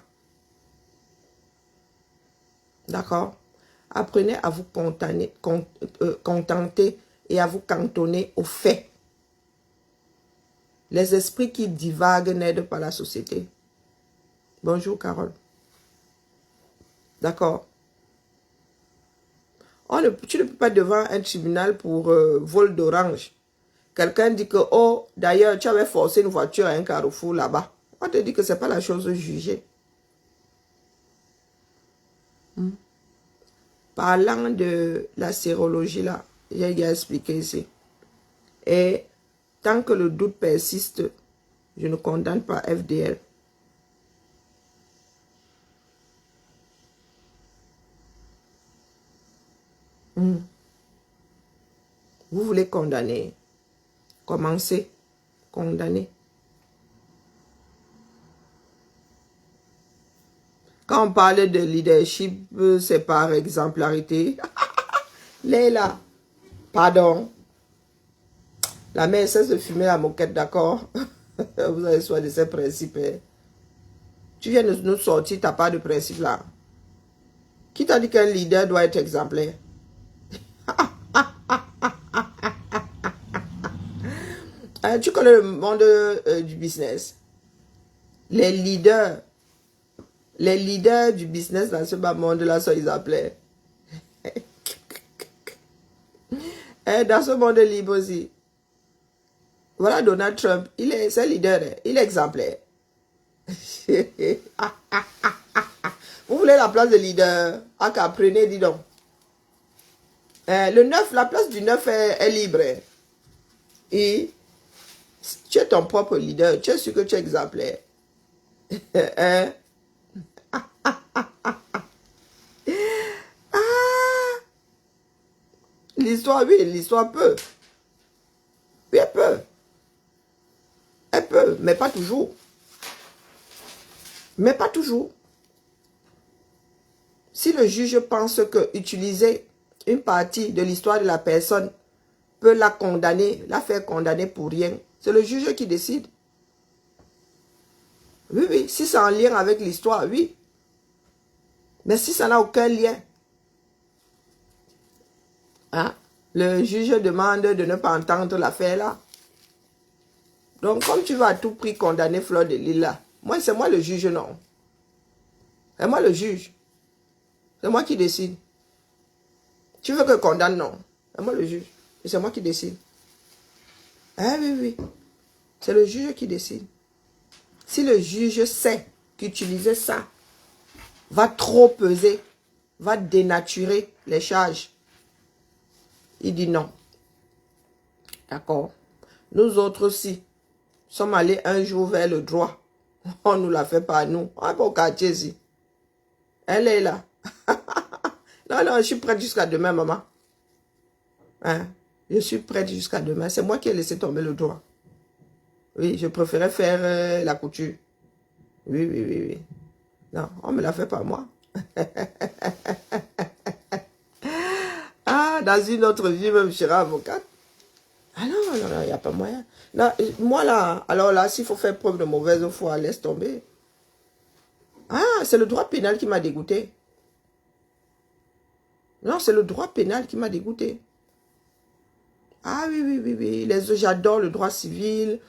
Speaker 1: d'accord? Apprenez à vous contenter et à vous cantonner aux faits. Les esprits qui divaguent n'aident pas la société. Bonjour Carole. D'accord? Tu ne peux pas devant un tribunal pour vol d'orange. Quelqu'un dit que, oh, d'ailleurs, tu avais forcé une voiture à un carrefour là-bas. On te dit que ce n'est pas la chose jugée. Parlant de la sérologie là, j'ai déjà expliqué ici. Et tant que le doute persiste, je ne condamne pas FDL. Vous voulez condamner. Commencez. Condamner. Quand on parle de leadership, c'est par exemplarité. Léla, pardon. La mère cesse de fumer la moquette, d'accord? Vous avez soit de ces principes. Tu viens de nous sortir ta part de principe là. Qui t'a dit qu'un leader doit être exemplaire? Tu connais le monde du business. Les leaders du business dans ce bas monde-là sont exemplaires. Dans ce monde libre aussi. Voilà Donald Trump. C'est un leader. Il est exemplaire. Vous voulez la place de leader? Ah, qu'apprenez, dis donc. Le 9, la place du 9 est libre. Et tu es ton propre leader. Tu es sûr que tu es exemplaire. L'histoire, oui, l'histoire peut. Oui, elle peut. Elle peut, mais pas toujours. Mais pas toujours. Si le juge pense que utiliser une partie de l'histoire de la personne peut la condamner, la faire condamner pour rien, c'est le juge qui décide. Oui, oui, si c'est en lien avec l'histoire, oui. Mais si ça n'a aucun lien, hein, le juge demande de ne pas entendre l'affaire là. Donc, comme tu vas à tout prix condamner Fleur de Lille là, moi, c'est moi le juge, non. C'est moi le juge. C'est moi qui décide. Tu veux que je condamne, non. C'est moi le juge. Et c'est moi qui décide. Ah oui, oui. C'est le juge qui décide. Si le juge sait qu'utiliser ça va trop peser, va dénaturer les charges, il dit non. D'accord. Nous autres aussi sommes allés un jour vers le droit. On nous l'a fait par nous. On va au quartier ici. Elle est là. Non, non, je suis prête jusqu'à demain, maman. Hein? Je suis prête jusqu'à demain. C'est moi qui ai laissé tomber le droit. Oui, je préférais faire la couture. Oui, oui, oui, oui. Non, on me l'a fait par moi. dans une autre vie, même, je serai avocate. Ah non, non, non, il n'y a pas moyen. Non, moi, là, alors là, s'il faut faire preuve de mauvaise foi, laisse tomber. Ah, c'est le droit pénal qui m'a dégoûté. Non, c'est le droit pénal qui m'a dégoûté. Ah oui, oui, oui, oui. J'adore le droit civil.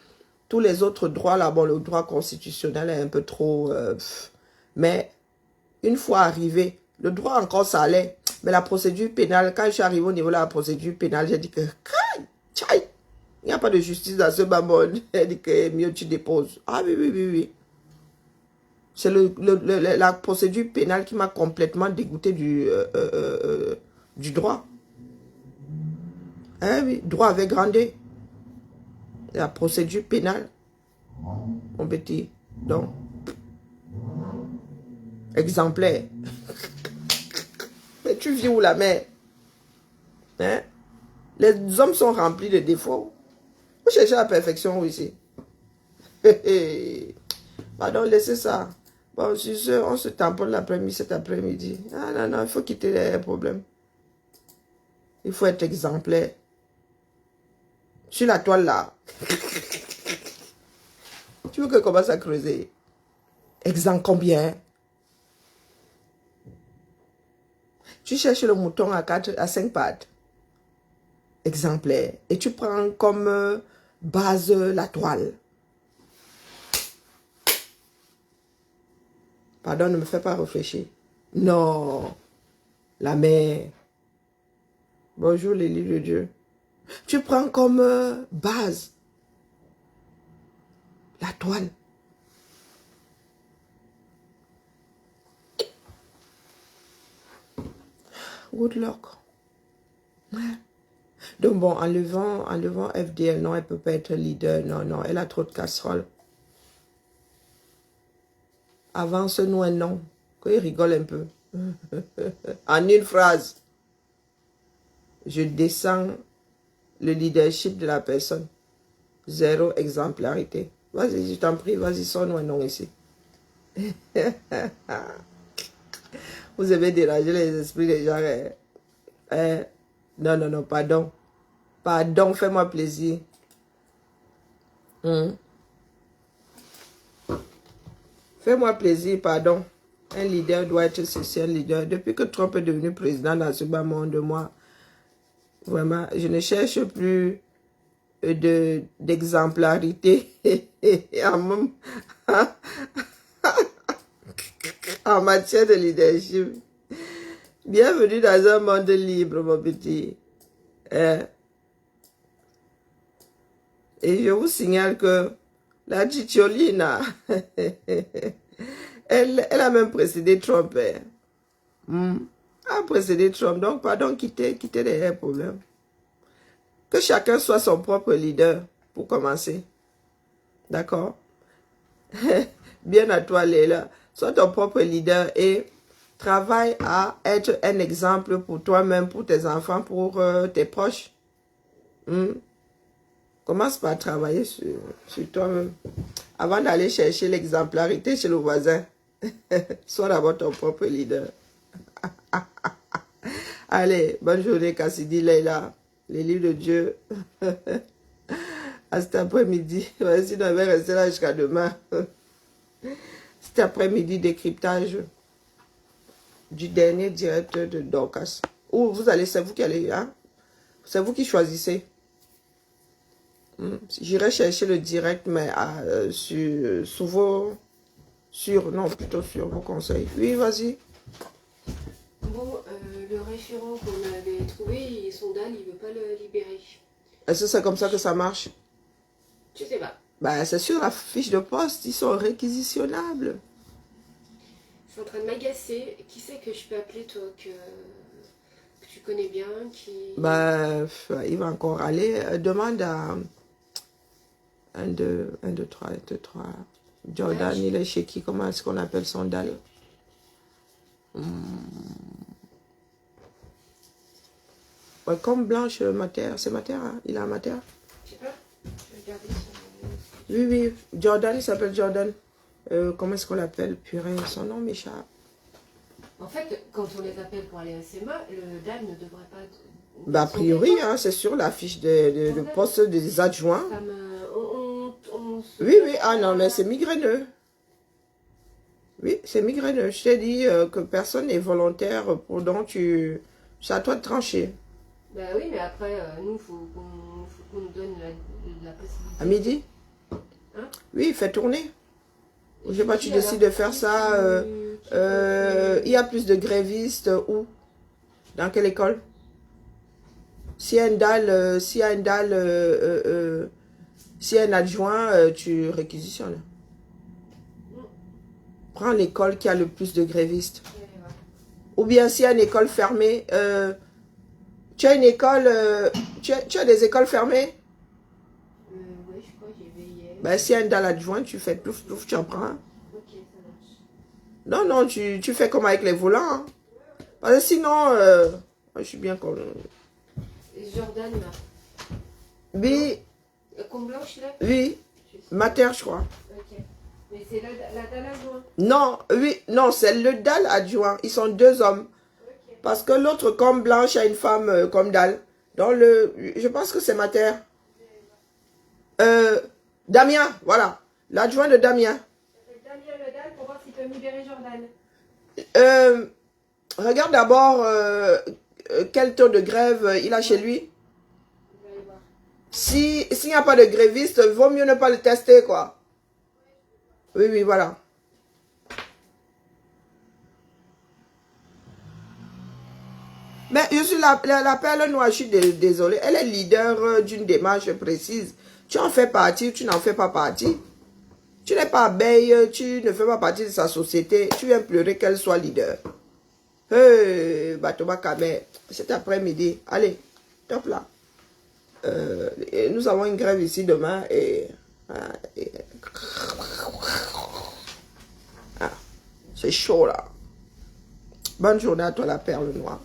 Speaker 1: Tous les autres droits, là, bon, le droit constitutionnel est un peu trop... mais une fois arrivé, le droit encore, ça allait. Mais la procédure pénale, quand je suis arrivé au niveau de la procédure pénale, j'ai dit que... Tchaï, il n'y a pas de justice dans ce babon. J'ai dit que mieux tu déposes. Ah oui, oui, oui, oui. C'est la procédure pénale qui m'a complètement dégoûté du droit. Hein, oui, droit avec grandé. La procédure pénale. Mon petit. Donc, exemplaire. Mais tu vis où la mère? Hein? Les hommes sont remplis de défauts. Vous cherchez la perfection ici. Pardon, laissez ça. Bon, sur ce, on se tamponne l'après-midi, cet après-midi. Ah non, non, il faut quitter les problèmes. Il faut être exemplaire. Sur la toile là. Tu veux que je commence à creuser? Exemple combien? Tu cherches le mouton à 5 pattes. Exemplaire. Et tu prends comme base la toile. Pardon, ne me fais pas réfléchir. Non. La mer. Bonjour les livres de Dieu. Tu prends comme base la toile. Good luck. Ouais. Donc bon, enlevant FDL, non, elle ne peut pas être leader. Non, non, elle a trop de casseroles. Avance-nous un nom. Qu'il rigole un peu. En une phrase. Je descends le leadership de la personne. Zéro exemplarité. Vas-y, je t'en prie, vas-y, sonne-nous un nom ici. Vous avez dérangé les esprits des gens. Non, non, non, pardon. Pardon, fais-moi plaisir. Fais-moi plaisir, pardon. Un leader doit être ceci, un leader. Depuis que Trump est devenu président dans ce bas monde, moi, vraiment, je ne cherche plus d'exemplarité en matière de leadership. Bienvenue dans un monde libre, mon petit. Et je vous signale que la Cicciolina, elle a même précédé Trump. A précédé Trump. Donc, pardon, quittez les problèmes. Que chacun soit son propre leader, pour commencer. D'accord? Bien à toi, Léla. Sois ton propre leader et travaille à être un exemple pour toi-même, pour tes enfants, pour tes proches. Commence par travailler sur toi-même. Avant d'aller chercher l'exemplarité chez le voisin. Sois d'abord ton propre leader. Allez, bonne journée, Cassidy, Leila. Les livres de Dieu. À cet après-midi. Sinon, on va rester là jusqu'à demain. Cet après-midi, décryptage du dernier direct de Dorcas. Où vous allez, c'est vous qui allez, hein? C'est vous qui choisissez. J'irai chercher le direct, mais sur vos conseils. Oui, vas-y.
Speaker 2: Bon, le référent qu'on avait trouvé, son DAL, il ne veut pas le libérer.
Speaker 1: Est-ce que c'est comme ça que ça marche?
Speaker 2: Je sais pas.
Speaker 1: Bah, c'est sur la fiche de poste, ils sont réquisitionnables.
Speaker 2: C'est en train de m'agacer. Qui c'est que je peux appeler, toi, que tu connais bien, qui...
Speaker 1: Bah, il va encore aller. Demande à 1, 2, 3. Jordan, il est chez qui? Comment est-ce qu'on appelle son DAL? Ouais, comme Blanche Mater. C'est Mater, hein? Il a un Mater?
Speaker 2: Je sais pas. Je vais regarder son...
Speaker 1: Oui, oui. Jordan, il s'appelle Jordan. Comment est-ce qu'on l'appelle? Purée, son nom m'échappe.
Speaker 2: En fait, quand on les appelle pour aller à SEMA, le DAL ne devrait pas
Speaker 1: Bah, a priori, hein, c'est sur la fiche de poste des adjoints.
Speaker 2: Ça
Speaker 1: Oui, oui, ah non, mais c'est migraineux. Oui, c'est migraineux. Je t'ai dit que personne n'est volontaire pour donc c'est à toi de trancher.
Speaker 2: Bah oui, mais après, nous, il faut qu'on nous donne la possibilité.
Speaker 1: À midi?
Speaker 2: Hein?
Speaker 1: Oui, fais tourner. Je sais pas, tu décides de faire ça. Il y a plus de grévistes où? Dans quelle école? S'il y a une dalle, s'il y a un adjoint, tu réquisitionnes. Prends l'école qui a le plus de grévistes. Ou bien s'il y a une école fermée, tu as une école, tu as des écoles fermées?
Speaker 2: Oui, je crois que j'ai veillé.
Speaker 1: Ben, s'il y a une dalle adjointe, tu fais plouf, plouf, tu en prends.
Speaker 2: Ok, ça marche.
Speaker 1: Non, non, tu fais comme avec les volants. Hein. Parce que sinon, je suis bien comme...
Speaker 2: Jordan, là.
Speaker 1: Oui,
Speaker 2: Comme blanche, là?
Speaker 1: oui, mater, je crois.
Speaker 2: Ok. Mais c'est la dalle adjoint.
Speaker 1: Non, oui, non, c'est le dalle adjoint. Ils sont deux hommes.
Speaker 2: Ok.
Speaker 1: Parce que l'autre, comme blanche, a une femme comme dalle. Je pense que c'est mater. Damien, voilà. L'adjoint de Damien.
Speaker 2: Damien le dalle pour voir s'il peut me libérer Jordan.
Speaker 1: Regarde d'abord quel taux de grève il a chez lui.
Speaker 2: Je vais aller voir.
Speaker 1: S'il n'y a pas de gréviste, vaut mieux ne pas le tester, quoi. Oui, oui, voilà. Mais je suis la perle noire, je suis désolée. Elle est leader d'une démarche précise. Tu en fais partie, tu n'en fais pas partie. Tu n'es pas abeille, tu ne fais pas partie de sa société. Tu viens pleurer qu'elle soit leader. Batoba Kamer, cet après-midi. Allez, top là. Nous avons une grève ici demain et c'est chaud là. Bonne journée à toi la perle noire.